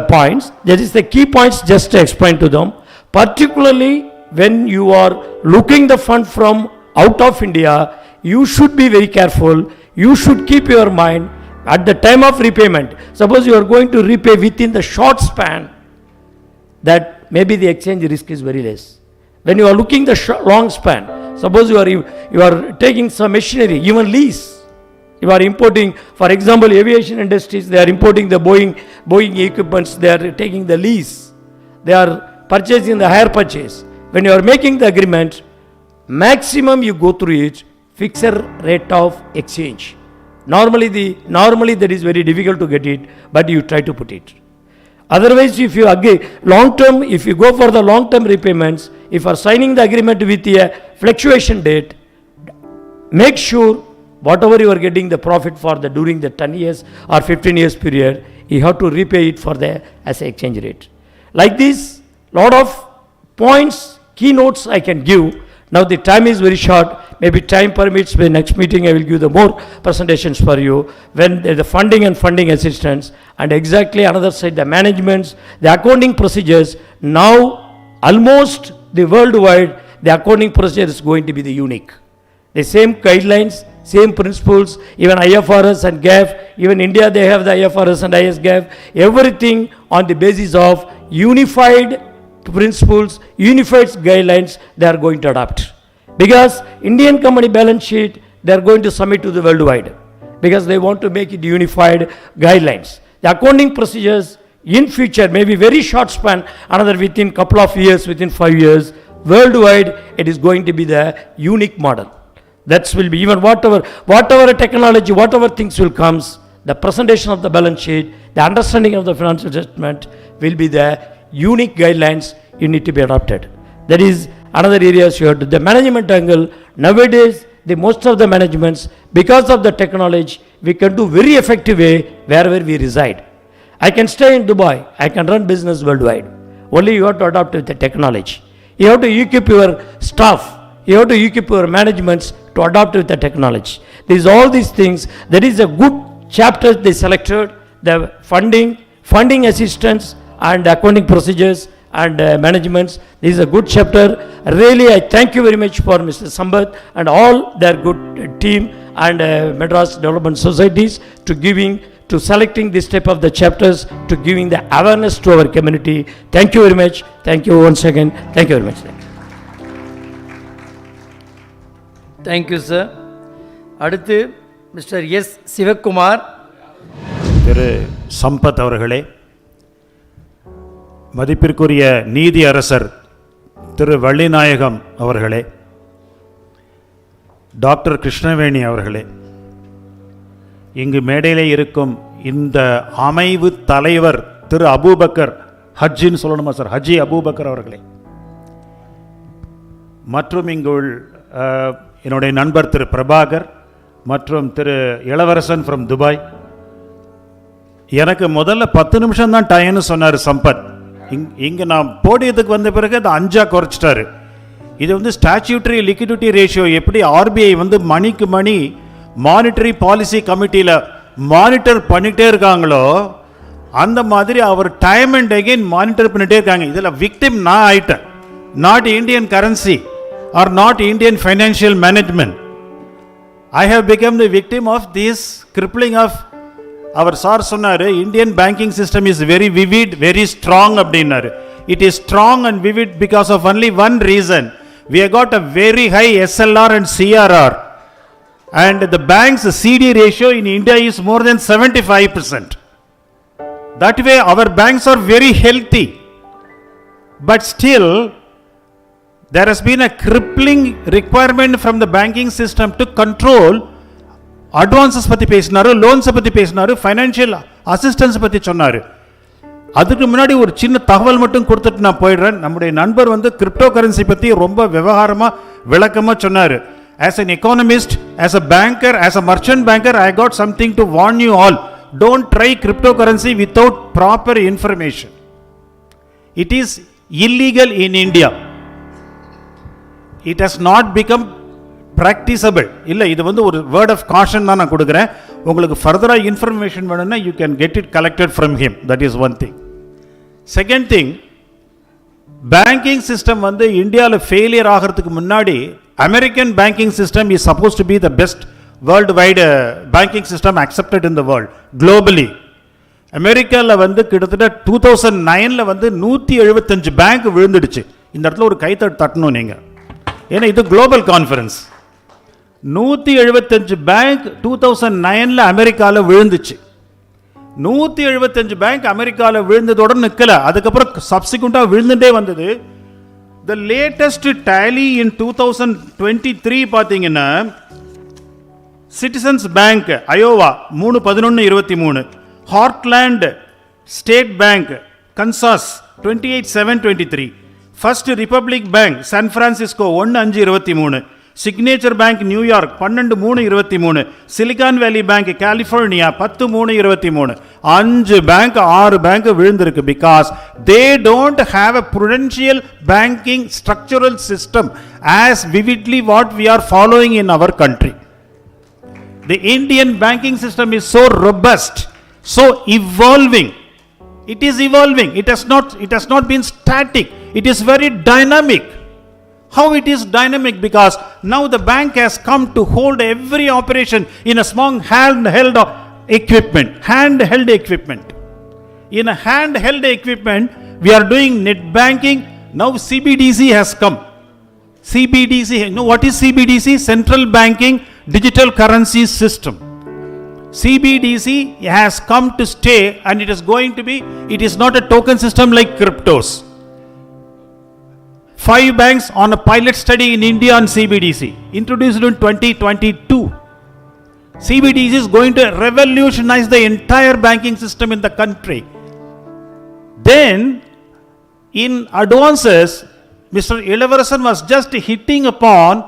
points. That is the key points just to explain to them. Particularly when you are looking the fund from out of India, you should be very careful. You should keep your mind at the time of repayment. Suppose you are going to repay within the short span, that maybe the exchange risk is very less. When you are looking the long span, suppose you are taking some machinery, even lease. You are importing, for example, aviation industries, they are importing the Boeing equipments, they are taking the lease. They are purchasing the hire purchase. When you are making the agreement, maximum you go through it, fixed rate of exchange. Normally that is very difficult to get it, but you try to put it. Otherwise, if you agree long term, if you go for the long term repayments, if you are signing the agreement with a fluctuation date, make sure whatever you are getting the profit for the during the 10 years or 15 years period, you have to repay it for the as a exchange rate. Like this, lot of points, keynotes I can give. Now the time is very short. Maybe time permits, by next meeting I will give the more presentations for you. When the funding and funding assistance, and exactly another side, the managements, the accounting procedures. Now almost the worldwide, the accounting procedure is going to be the unique. The same guidelines, same principles, even IFRS and GAAP, even India they have the IFRS and IS GAAP, everything on the basis of unified principles, unified guidelines they are going to adopt. Because Indian company balance sheet, they are going to submit to the worldwide. Because they want to make it unified guidelines. The accounting procedures in future, maybe very short span, another within couple of years, within 5 years, worldwide, it is going to be the unique model. That will be even whatever technology, whatever things will comes, the presentation of the balance sheet, the understanding of the financial statement will be the unique guidelines you need to be adopted. That is another area you have to, the management angle. Nowadays, the most of the managements, because of the technology, we can do very effective way wherever we reside. I can stay in Dubai, I can run business worldwide. Only you have to adopt with the technology. You have to equip your staff, you have to equip your managements to adopt with the technology. These all these things, there is a good chapter they selected, the funding assistance and accounting procedures and managements. This is a good chapter. Really, I thank you very much for Mr. Sambat and all their good team and Madras Development Societies to selecting this type of the chapters, to giving the awareness to our community. Thank you very much. Thank you once again. Thank you very much. Thank you, sir. அடுத்து mister S Sivakumar. திரு சம்பத் அவர்களே, மதிப்பிற்குரிய நீதி அரசர் திரு வள்ளிநாயகம் அவர்களே, doctor Krishnaveni அவர்களே, இங்கு மேடையிலே இருக்கும் இந்த அமைவு தலைவர் திரு அபூபக்கர், ஹஜ்ஜின்னு சொல்லணுமா சார், ஹஜ்ஜி அபூபக்கர் அவர்களே, மற்றும் இங்கு என்னுடைய நண்பர் திரு பிரபாகர் மற்றும் திரு இளவரசன் ஃப்ரம் துபாய். எனக்கு முதல்ல 10 நிமிஷம் தான் டைம்னு சொன்னார் சம்பத். இங்கே நான் போடியத்துக்கு வந்த பிறகு அதை 5 குறைச்சிட்டாரு. இது வந்து ஸ்டாச்சுட்டரி லிக்விடிட்டி ரேஷியோ எப்படி ஆர்பிஐ வந்து மணிக்கு மணி மானிட்டரி பாலிசி கமிட்டியில் மானிட்டர் பண்ணிகிட்டே இருக்காங்களோ அந்த மாதிரி அவர் டைம் அண்ட் அகெயின் மானிட்டர் பண்ணிகிட்டே இருக்காங்க. இதில் விக்டிம் நான் ஆயிட்டேன். Not Indian currency or not Indian financial management. I have become the victim of this crippling of our sir சொன்னார், Indian banking system is very vivid, very strong அப்படின்னாரு. It is strong and vivid because of only one reason. We have got a very high SLR and CRR and the bank's CD ratio in India is more than 75%. That way our banks are very healthy. But still there has been a crippling requirement from the banking system to control advances பத்தி பேசினாரு, loans பத்தி பேசினாரு, financial assistance பத்தி சொன்னாரு. அதுக்கு முன்னாடி ஒரு சின்ன தகவல் மட்டும் கொடுத்துட்டு நான் போயிடுறேன். நம்முடைய நண்பர் வந்து கிரிப்டோ கரன்சி பத்தி ரொம்ப விவகாரமா விளக்கமா சொன்னாரு. As an economist, as a banker, as a merchant banker, I got something to warn you all. Don't try cryptocurrency without proper information. It is illegal in India. It has not become practicable. இல்லை, இது வந்து ஒரு word of caution தான் நான் கொடுக்குறேன். உங்களுக்கு ஃபர்தராக information வேணும்னா you can get it collected from him. That is one thing. Second thing, banking system வந்து இந்தியாவில் ஃபெயிலியர் ஆகிறதுக்கு முன்னாடி American banking system is suppose to be the best world wide banking system accepted in the world globally. அமெரிக்காவில் வந்து கிட்டத்தட்ட 2009 வந்து 175 bank விழுந்துடுச்சு. இந்த இடத்துல ஒரு கைத்தட்டு தட்டணும் நீங்கள், ஏன்னா இது குளோபல் கான்ஃபரன்ஸ். 175 பேங்க் 2009 அமெரிக்காவில் விழுந்துச்சு. 175 பேங்க் அமெரிக்காவில் விழுந்ததோட நிற்கல, அதுக்கப்புறம் சப்சிக்வெண்டாக விழுந்துட்டே வந்தது. த லேட்டஸ்ட் டேலி இன் 2023 பார்த்தீங்கன்னா Citizens Bank Iowa 3/11/23, Heartland State Bank Kansas 28/7/23, First Republic Bank San Francisco 1/5/23, Signature Bank நியூயார்க் 12/3/23, Silicon Valley Bank California 10/3/23. 5 bank 6 bank விழுந்திருக்கு. Because they don't have a prudential banking structural system as vividly what we are following in our country. The Indian banking system is so robust, so evolving. It is evolving. It has not been static. It is very dynamic. How it is dynamic? Because now the bank has come to hold every operation in a small handheld equipment. In a handheld equipment, we are doing net banking, Now CBDC has come. CBDC, you know what is CBDC? Central Banking Digital Currency System. CBDC has come to stay, and it is going to be, it is not a token system like cryptos. 5 banks on a pilot study in India on CBDC, introduced in 2022. CBDC is going to revolutionize the entire banking system in the country. Then, in advances, Mr. Ilavarasan was just hitting upon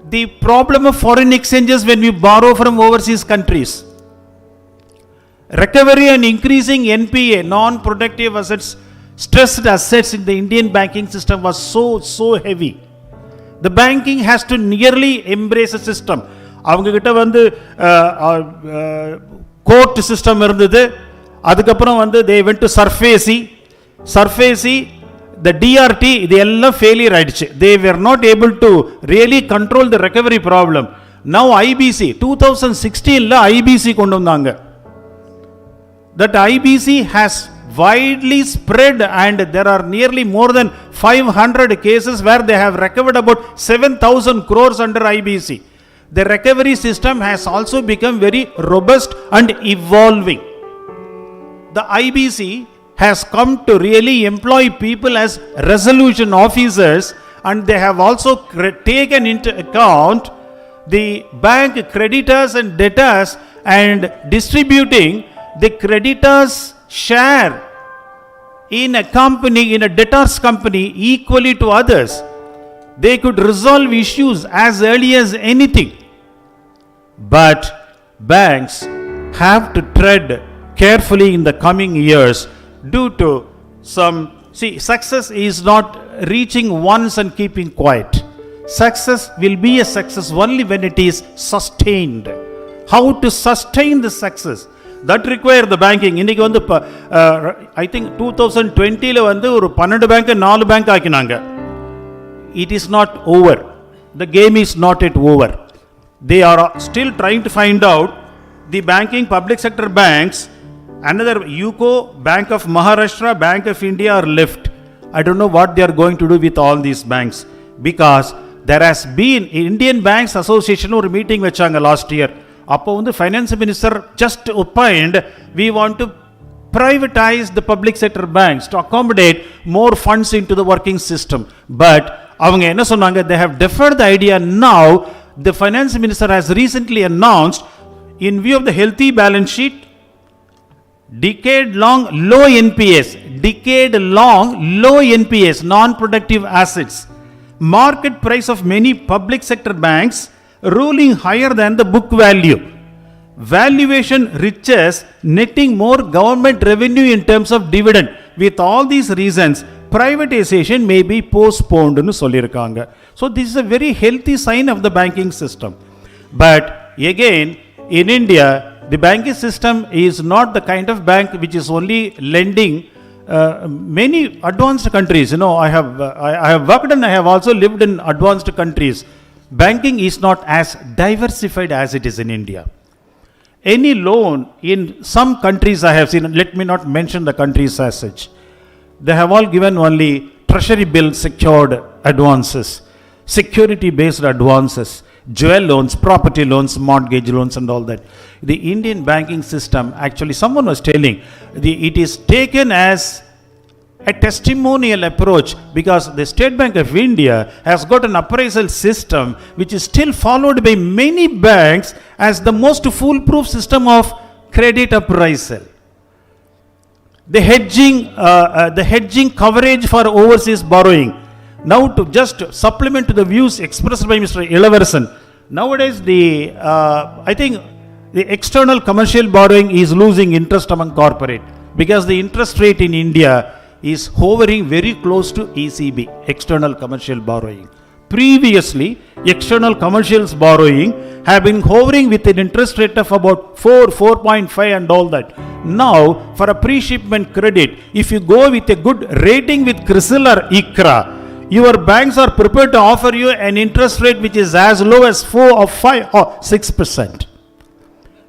the problem of foreign exchanges when we borrow from overseas countries. Recovery and increasing NPA, non-productive assets, stressed assets in the Indian banking system was so heavy. The banking has to nearly embrace a system. அவங்க கிட்ட வந்து court system இருந்தது. அதுக்கப்புறம் வந்து they went to surface the DRT, இது எல்லாம் failure ஆயிடுச்சு. They were not able to really control the recovery problem. Now IBC 2016ல IBC கொண்டு வந்தாங்க. That IBC has widely spread, and there are nearly more than 500 cases where they have recovered about 7,000 crores under IBC. The recovery system has also become very robust and evolving. The IBC has come to really employ people as resolution officers, and they have also taken into account the bank creditors and debtors and distributing the creditors' share in a company, in a debtors company, equally to others. They could resolve issues as early as anything. But banks have to tread carefully in the coming years due to some, see, success is not reaching once and keeping quiet. Success will be a success only when it is sustained. How to sustain the success? That require the banking. இன்னைக்கு வந்து I think 2020ல வந்து ஒரு 12 bank 4 bank ஆக்கினாங்க. It is not over. The game is not yet over. They are still trying to find out the banking public sector banks. Another UCO, Bank of Maharashtra, Bank of India are left. I don't know what they are going to do with all these banks, because there has been Indian Banks Association or meeting vechanga last year. அப்போ வந்து finance minister just opined, we want to privatize the public sector banks to accommodate more funds into the working system. But அவங்க என்ன சொன்னாங்க, they have deferred the idea. Now the finance minister has recently announced, in view of the healthy balance sheet, decade-long low NPAs, non-productive assets, market price of many public sector banks ruling higher than the book value, valuation riches netting more government revenue in terms of dividend. With all these reasons, privatization may be postponed nu sollirukanga. So this is a very healthy sign of the banking system. But again, in India, the banking system is not the kind of bank which is only lending. Many advanced countries, you know, I have worked and I have also lived in advanced countries. Banking is not as diversified as it is in India. Any loan in some countries I have seen, let me not mention the countries as such, they have all given only treasury bill secured advances, security based advances, jewel loans, property loans, mortgage loans and all that. The Indian banking system, actually someone was telling, it is taken as a testimonial approach, because the State Bank of India has got an appraisal system which is still followed by many banks as the most foolproof system of credit appraisal. The hedging coverage for overseas borrowing. Now to just supplement to the views expressed by Mr. Ilavarasan, nowadays I think the external commercial borrowing is losing interest among corporate, because the interest rate in India is hovering very close to ECB, external commercial borrowing. Previously, external commercials borrowing have been hovering with an interest rate of about 4.5 and all that. Now, for a pre-shipment credit, if you go with a good rating with CRISIL or ICRA, your banks are prepared to offer you an interest rate which is as low as 4 or 5 or 6%.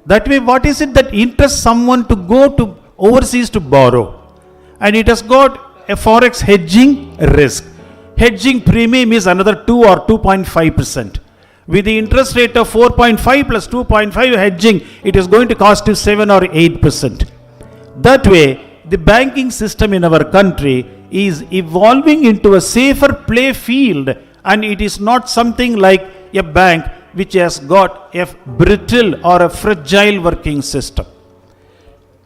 That way, what is it that interests someone to go to overseas to borrow? And it has got a forex hedging risk. Hedging premium is another 2 or 2.5%. With the interest rate of 4.5 plus 2.5 hedging, it is going to cost you 7 or 8%. That way, the banking system in our country is evolving into a safer play field, and it is not something like a bank which has got a brittle or a fragile working system.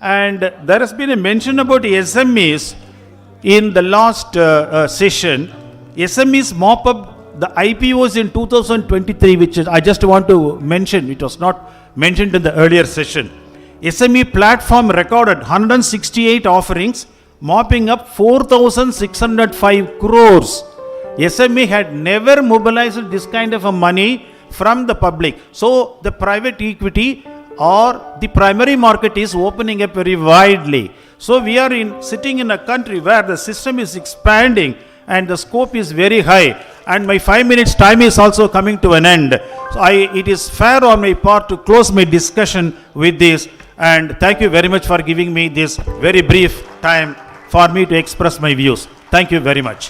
And there has been a mention about SMEs in the last session. SMEs mop up the IPOs in 2023, which is, I just want to mention, it was not mentioned in the earlier session. SME platform recorded 168 offerings, mopping up 4,605 crores. SME had never mobilized this kind of a money from the public. So the private equity or the primary market is opening up very widely. So we are sitting in a country where the system is expanding and the scope is very high. And my 5 minutes time is also coming to an end. So it is fair on my part to close my discussion with this. And thank you very much for giving me this very brief time for me to express my views. Thank you very much.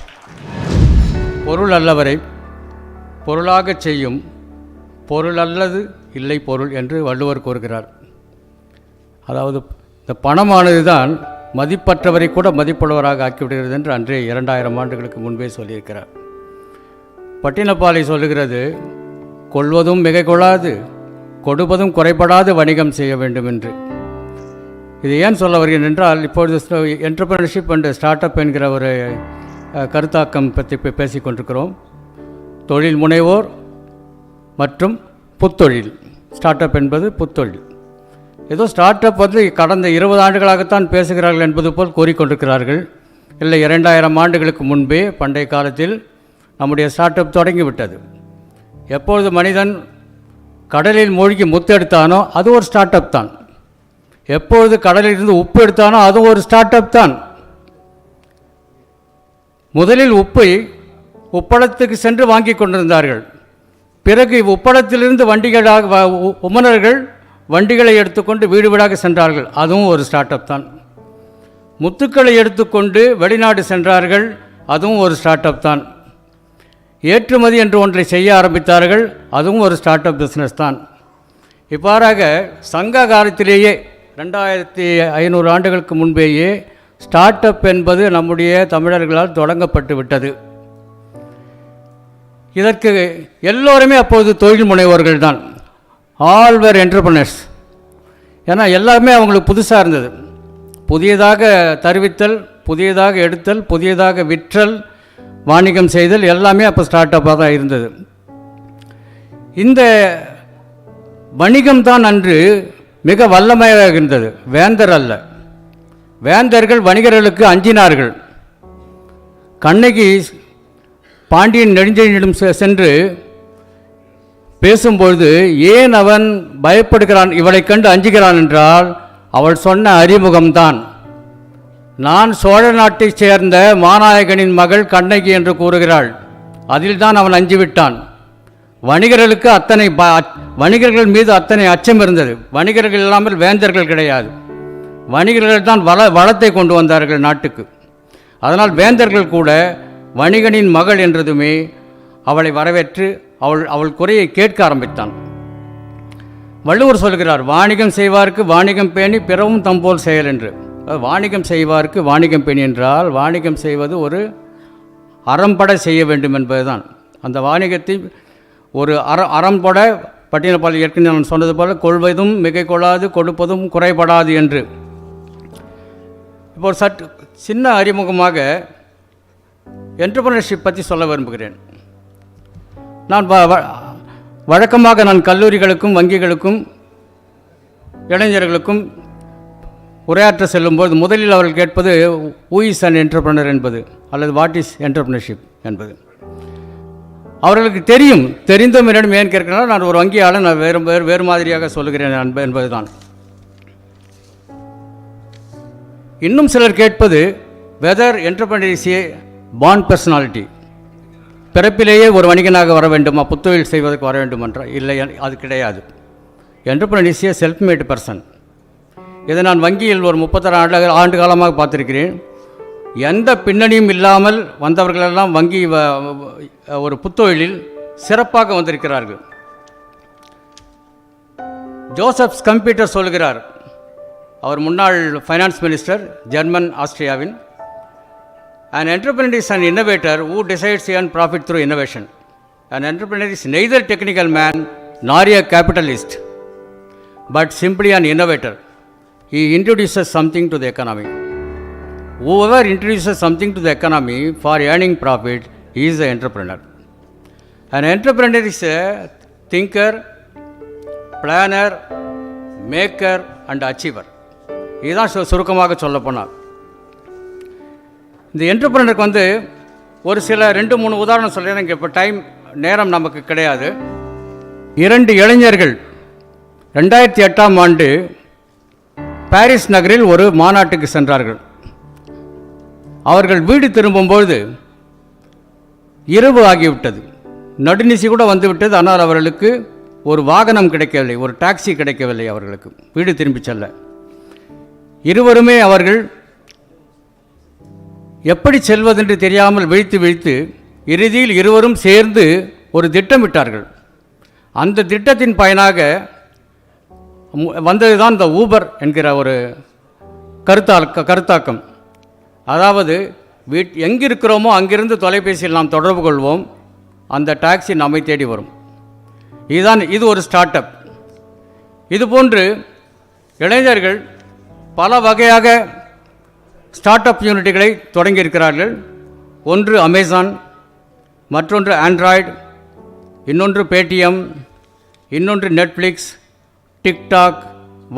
பொருள் அல்லவரை பொருளாகச் செய்யும் பொருள் அல்லது இல்லை பொருள் என்று வள்ளுவர் கூறுகிறார். அதாவது இந்த பணமானது தான் மதிப்பற்றவரை கூட மதிப்புள்ளவராக ஆக்கிவிடுகிறது என்று அன்றே 2000 ஆண்டுகளுக்கு முன்பே சொல்லியிருக்கிறார். பட்டினப்பாலை சொல்லுகிறது, கொள்வதும் மிகை கொள்ளாது கொடுப்பதும் குறைபடாது வணிகம் செய்ய வேண்டும் என்று. இது ஏன் சொல்ல வருகிறேன் என்றால், இப்பொழுது என்டர்பிரினர்ஷிப் அண்ட் ஸ்டார்ட் அப் என்கிற ஒரு கருத்தாக்கம் பற்றி பேசி கொண்டிருக்கிறோம். தொழில் முனைவோர் மற்றும் புத்தொழில். ஸ்டார்ட் அப் என்பது புத்தொழில். ஏதோ ஸ்டார்ட் அப் வந்து கடந்த 20 ஆண்டுகளாகத்தான் பேசுகிறார்கள் என்பது போல் கூறிக்கொண்டிருக்கிறார்கள். இல்லை, 2000 ஆண்டுகளுக்கு முன்பே பண்டைய காலத்தில் நம்முடைய ஸ்டார்ட் அப் தொடங்கிவிட்டது. எப்பொழுது மனிதன் கடலில் மூழ்கி முத்து எடுத்தானோ அது ஒரு ஸ்டார்ட் அப் தான். எப்பொழுது கடலில் இருந்து உப்பு எடுத்தானோ அதுவும் ஒரு ஸ்டார்ட் அப் தான். முதலில் உப்பை உப்பளத்துக்கு சென்று வாங்கி கொண்டிருந்தார்கள். பிறகு உப்பளத்திலிருந்து வண்டிகளாக உமனர்கள் வண்டிகளை எடுத்துக்கொண்டு வீடு வீடாக சென்றார்கள். அதுவும் ஒரு ஸ்டார்ட் அப் தான். முத்துக்களை எடுத்துக்கொண்டு வெளிநாடு சென்றார்கள். அதுவும் ஒரு ஸ்டார்ட் அப் தான். ஏற்றுமதி என்று ஒன்றை செய்ய ஆரம்பித்தார்கள். அதுவும் ஒரு ஸ்டார்ட் அப் பிஸ்னஸ் தான். இவ்வாறாக சங்க காலத்திலேயே 2500 ஆண்டுகளுக்கு முன்பேயே ஸ்டார்ட் அப் என்பது நம்முடைய தமிழர்களால் தொடங்கப்பட்டு விட்டது. இதற்கு எல்லோருமே அப்போது தொழில் முனைவோர்கள் தான். ஆல் வேர் என்டர்பிரனர்ஸ். ஏன்னா எல்லாமே அவங்களுக்கு புதுசாக இருந்தது. புதியதாக தருவித்தல், புதியதாக எடுத்தல், புதியதாக விற்றல், வாணிகம் செய்தல் எல்லாமே அப்போ ஸ்டார்ட் அப்பாக தான் இருந்தது. இந்த வணிகம்தான் அன்று மிக வல்லமையாக இருந்தது, வேந்தர் அல்ல. வேந்தர்கள் வணிகர்களுக்கு அஞ்சினார்கள். கண்ணகி பாண்டியன் நெடுஞ்செழியனிடம் சென்று பேசும்பொழுது ஏன் அவன் பயப்படுகிறான், இவளை கண்டு அஞ்சுகிறான் என்றால், அவள் சொன்ன அறிமுகம்தான். நான் சோழ நாட்டைச் சேர்ந்த மாநாயகனின் மகள் கண்ணகி என்று கூறுகிறாள். அதில் தான் அவன் அஞ்சிவிட்டான். வணிகர்களுக்கு வணிகர்கள் மீது அத்தனை அச்சம் இருந்தது. வணிகர்கள் இல்லாமல் வேந்தர்கள் கிடையாது. வணிகர்கள் தான் வளத்தை கொண்டு வந்தார்கள் நாட்டுக்கு. அதனால் வேந்தர்கள் கூட வணிகனின் மகள் என்றதுமே அவளை வரவேற்று அவள் குறையை கேட்க ஆரம்பித்தான். வள்ளுவர் சொல்கிறார், வாணிகம் செய்வார்க்கு வாணிகம் பேணி பிறவும் தம்போல் செயல் என்று. வாணிகம் செய்வார்க்கு வாணிகம் பேணி என்றால், வாணிகம் செய்வது ஒரு அறம்பட செய்ய வேண்டும் என்பதுதான். அந்த வாணிகத்தை ஒரு அறம்பட பட்டினப்பால் ஏற்கனவே நான் சொன்னது போல கொள்வதும் மிகை கொள்ளாது கொடுப்பதும் குறைபடாது என்று. இப்போ ஒரு சின்ன அறிமுகமாக என்டர்பிரினர்ஷிப் பற்றி சொல்ல விரும்புகிறேன். நான் வழக்கமாக நான் கல்லூரிகளுக்கும் வங்கிகளுக்கும் இளைஞர்களுக்கும் உரையாற்ற செல்லும்போது முதலில் அவர்கள் கேட்பது ஹூ இஸ் அன் என்டர்பிரினர் என்பது, அல்லது வாட் இஸ் என்டர்பிரினர்ஷிப் என்பது. அவர்களுக்கு தெரிந்தும் என்னிடம் ஏன் கேட்கிறார்கள், நான் ஒரு வங்கியாளர், நான் வேறு மாதிரியாக சொல்லுகிறேன் என்பதுதான். இன்னும் சிலர் கேட்பது whether entrepreneur is a born personality, பிறப்பிலேயே ஒரு வணிகனாக வர வேண்டுமா, புத்தொழில் செய்வதற்கு வர வேண்டும் என்றால் இல்லை, அது கிடையாது. Entrepreneur is A self mat person. இதை நான் வங்கியில் ஒரு 36 ஆண்டு காலமாக பார்த்துருக்கிறேன். எந்த பின்னணியும் இல்லாமல் வந்தவர்களெல்லாம் வங்கி ஒரு புத்தொழிலில் சிறப்பாக வந்திருக்கிறார்கள். ஜோசப் கம்ப்யூட்டர் சொல்கிறார், அவர் முன்னாள் ஃபைனான்ஸ் மினிஸ்டர் ஜெர்மன் ஆஸ்திரியாவின், an entrepreneur is an innovator who decides to earn profit through innovation. An entrepreneur is neither technical man nor a capitalist, but simply an innovator. He introduces something to the economy. Whoever introduces something to the economy for earning profit, he is an entrepreneur. An entrepreneur is a thinker, planner, maker and achiever. இதுதான் சுருக்கமாக சொல்லப்போனால். இந்த என்டர்பிரனருக்கு ஒரு சில 2-3 உதாரணம் சொல்கிறேன். இங்கே இப்போ நேரம் நமக்கு கிடையாது. 2 இளைஞர்கள் 2008ஆம் ஆண்டு பாரிஸ் நகரில் ஒரு மாநாட்டுக்கு சென்றார்கள். அவர்கள் வீடு திரும்பும்போது இரவு ஆகிவிட்டது, நடுநிசி கூட வந்துவிட்டது. ஆனால் அவர்களுக்கு ஒரு வாகனம் கிடைக்கவில்லை, ஒரு டாக்ஸி கிடைக்கவில்லை அவர்களுக்கு வீடு திரும்பி செல்ல. இருவருமே அவர்கள் எப்படி செல்வதென்று தெரியாமல் விழித்து இறுதியில் இருவரும் சேர்ந்து ஒரு திட்டமிட்டார்கள். அந்த திட்டத்தின் பயனாக வந்ததுதான் இந்த ஊபர் என்கிற ஒரு கருத்தாக்கம். அதாவது எங்கிருக்கிறோமோ அங்கிருந்து தொலைபேசியில் நாம் தொடர்பு கொள்வோம், அந்த டாக்ஸி நம்மை தேடி வரும். இது ஒரு ஸ்டார்ட் அப். இதுபோன்று இளைஞர்கள் பல வகையாக ஸ்டார்ட் அப் யூனிட்டுகளை தொடங்கியிருக்கிறார்கள். ஒன்று அமேசான், மற்றொன்று ஆண்ட்ராய்டு, இன்னொன்று பேடிஎம், இன்னொன்று நெட்ஃப்ளிக்ஸ், டிக்டாக்,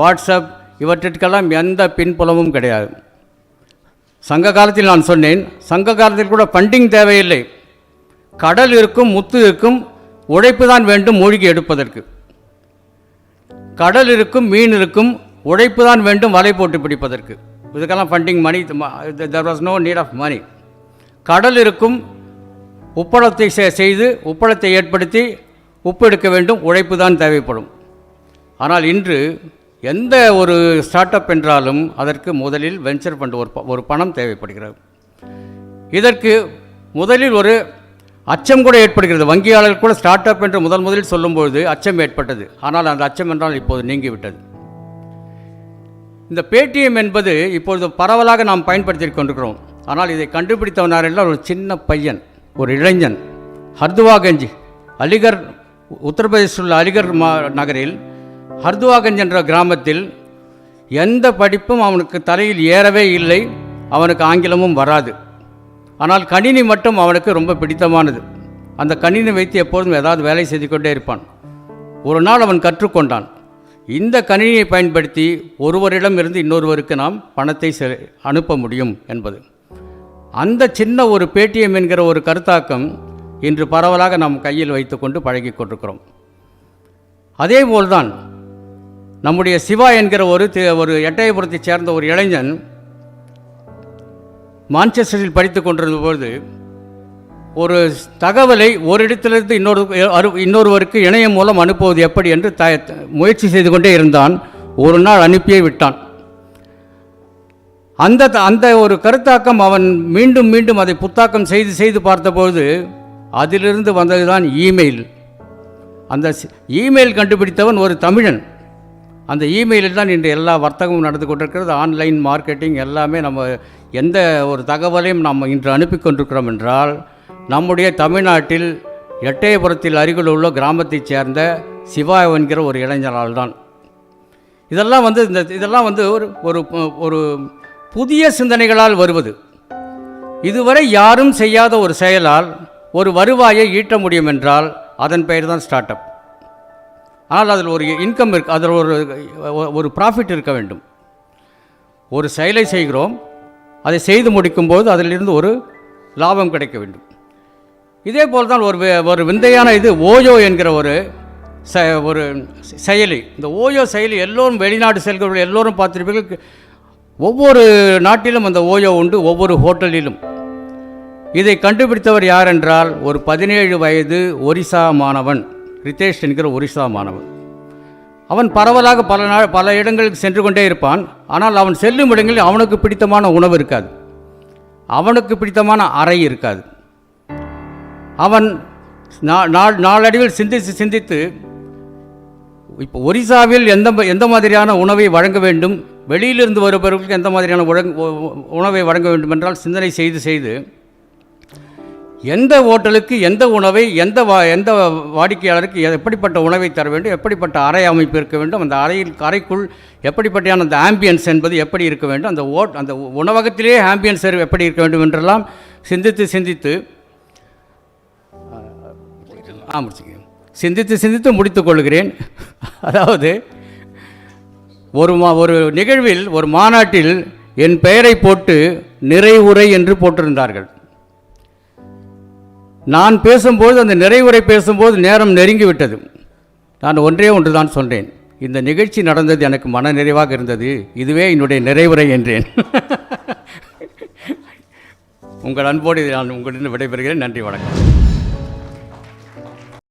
வாட்ஸ்அப், இவற்றிற்கெல்லாம் எந்த பின்புலமும் கிடையாது. சங்க காலத்தில் நான் சொன்னேன், சங்க காலத்தில் கூட ஃபண்டிங் தேவையில்லை. கடல் இருக்கும், முத்து இருக்கும், உழைப்பு தான் வேண்டும் மூழ்கி எடுப்பதற்கு. கடல் இருக்கும், மீன் இருக்கும், உழைப்பு தான் வேண்டும் வலை போட்டு பிடிப்பதற்கு. இதுக்கெல்லாம் funding money, there was no need of money. கடல் இருக்கும், உப்பளத்தை செய்து உப்பளத்தை ஏற்படுத்தி உப்பு எடுக்க வேண்டும், உழைப்பு தான் தேவைப்படும். ஆனால் இன்று எந்த ஒரு ஸ்டார்ட் அப் என்றாலும் அதற்கு முதலில் வெஞ்சர் ஃபண்ட் ஒரு பணம் தேவைப்படுகிறது. இதற்கு முதலில் ஒரு அச்சம் கூட ஏற்படுகிறது. வங்கியாளர்கள் கூட ஸ்டார்ட் அப் என்று முதலில் சொல்லும்பொழுது அச்சம் ஏற்பட்டது. ஆனால் அந்த அச்சம் என்றால் இப்போது நீங்கிவிட்டது. இந்த பேடிஎம் என்பது இப்பொழுது பரவலாக நாம் பயன்படுத்தி கொண்டிருக்கிறோம். ஆனால் இதை கண்டுபிடித்தவனாரெல்லாம் ஒரு சின்ன பையன், ஒரு இளைஞன், ஹர்துவாகஞ்ச், அலிகர், உத்தரப்பிரதேசில் உள்ள அலிகர் நகரில் ஹர்துவாகஞ்ச் என்ற கிராமத்தில் எந்த படிப்பும் அவனுக்கு தலையில் ஏறவே இல்லை. அவனுக்கு ஆங்கிலமும் வராது. ஆனால் கணினி மட்டும் அவனுக்கு ரொம்ப பிடித்தமானது. அந்த கணினி வைத்து எப்போதும் ஏதாவது வேலை செய்து கொண்டே இருப்பான். ஒரு நாள் அவன் கற்றுக்கொண்டான், இந்த கணினியை பயன்படுத்தி ஒருவரிடமிருந்து இன்னொருவருக்கு நாம் பணத்தை அனுப்ப முடியும் என்பது. அந்த சின்ன ஒரு பேடிஎம் என்கிற ஒரு கருத்தாக்கம் இன்று பரவலாக நாம் கையில் வைத்துக்கொண்டு பழகி கொண்டிருக்கிறோம். அதேபோல்தான் நம்முடைய சிவா என்கிற ஒரு எட்டயபுரத்தைச் சேர்ந்த ஒரு இளைஞன் மான்செஸ்டரில் படித்து கொண்டிருந்த பொழுது ஒரு தகவலை ஒரு இடத்திலிருந்து இன்னொருவருக்கு இணையம் மூலம் அனுப்புவது எப்படி என்று முயற்சி செய்து கொண்டே இருந்தான். ஒரு நாள் அனுப்பியே விட்டான். அந்த ஒரு கருத்தாக்கம் அவன் மீண்டும் மீண்டும் அதை புத்தாக்கம் செய்து பார்த்தபோது அதிலிருந்து வந்ததுதான் இமெயில். அந்த இமெயில் கண்டுபிடித்தவன் ஒரு தமிழன். அந்த இமெயிலில் தான் இன்று எல்லா வர்த்தகமும் நடந்து கொண்டிருக்கிறது. ஆன்லைன் மார்க்கெட்டிங் எல்லாமே நம்ம எந்த ஒரு தகவலையும் நம்ம இன்று அனுப்பி கொண்டிருக்கிறோம் என்றால் நம்முடைய தமிழ்நாட்டில் எட்டயபுரத்தில் அருகில் உள்ள கிராமத்தைச் சேர்ந்த சிவா என்கிற ஒரு இளைஞரால் தான். இதெல்லாம் ஒரு புதிய சிந்தனைகளால் வருவது. இதுவரை யாரும் செய்யாத ஒரு செயலால் ஒரு வருவாயை ஈட்ட முடியும் என்றால் அதன் பெயர் தான் ஸ்டார்ட் அப். ஆனால் அதில் ஒரு இன்கம் இருக்கு, அதில் ஒரு ப்ராஃபிட் இருக்க வேண்டும். ஒரு செயலை செய்கிறோம், அதை செய்து முடிக்கும்போது அதிலிருந்து ஒரு லாபம் கிடைக்க வேண்டும். இதே போல் தான் ஒரு விந்தையான ஓயோ என்கிற ஒரு செயலி. இந்த ஓயோ செயலி எல்லோரும் வெளிநாடு செல்கிறவர்கள் எல்லோரும் பார்த்திருப்பீர்கள். ஒவ்வொரு நாட்டிலும் அந்த ஓயோ உண்டு, ஒவ்வொரு ஹோட்டலிலும். இதை கண்டுபிடித்தவர் யார் என்றால் ஒரு 17 வயது ஒரிசா மாணவன், ரிதேஷ் என்கிற ஒரிசா மாணவன். அவன் பரவலாக பல இடங்களுக்கு சென்று கொண்டே இருப்பான். ஆனால் அவன் செல்லும் இடங்களில் அவனுக்கு பிடித்தமான உணவு இருக்காது. அவனுக்கு பிடித்தமான அறை இருக்காது. அவன் நாளடைவில் சிந்தித்து இப்போ ஒரிசாவில் எந்த மாதிரியான உணவை வழங்க வேண்டும், வெளியிலிருந்து வருபவர்களுக்கு எந்த மாதிரியான உணவை வழங்க வேண்டும் என்றால் சிந்தனை செய்து எந்த ஹோட்டலுக்கு எந்த உணவை எந்த வாடிக்கையாளருக்கு எப்படிப்பட்ட உணவை தர வேண்டும், எப்படிப்பட்ட அறை அமைப்பு இருக்க வேண்டும், அந்த அறைக்குள் எப்படிப்பட்ட அந்த ஆம்பியன்ஸ் என்பது எப்படி இருக்க வேண்டும், அந்த உணவகத்திலேயே ஆம்பியன்ஸ் எப்படி இருக்க வேண்டும் என்றெல்லாம் சிந்தித்து முடித்துக் கொள்கிறேன். அதாவது ஒரு நிகழ்வில், ஒரு மாநாட்டில் என் பெயரை போட்டு நிறைவுரை என்று போட்டிருந்தார்கள். நான் பேசும்போது, அந்த நிறைவுரை பேசும்போது நேரம் நெருங்கிவிட்டது. நான் ஒன்று தான் சொன்னேன், இந்த நிகழ்ச்சி நடந்தது எனக்கு மன நிறைவாக இருந்தது, இதுவே என்னுடைய நிறைவுரை என்றேன். உங்கள் அன்போடு நான் உங்களிடம் விடைபெறுகிறேன். நன்றி, வணக்கம்.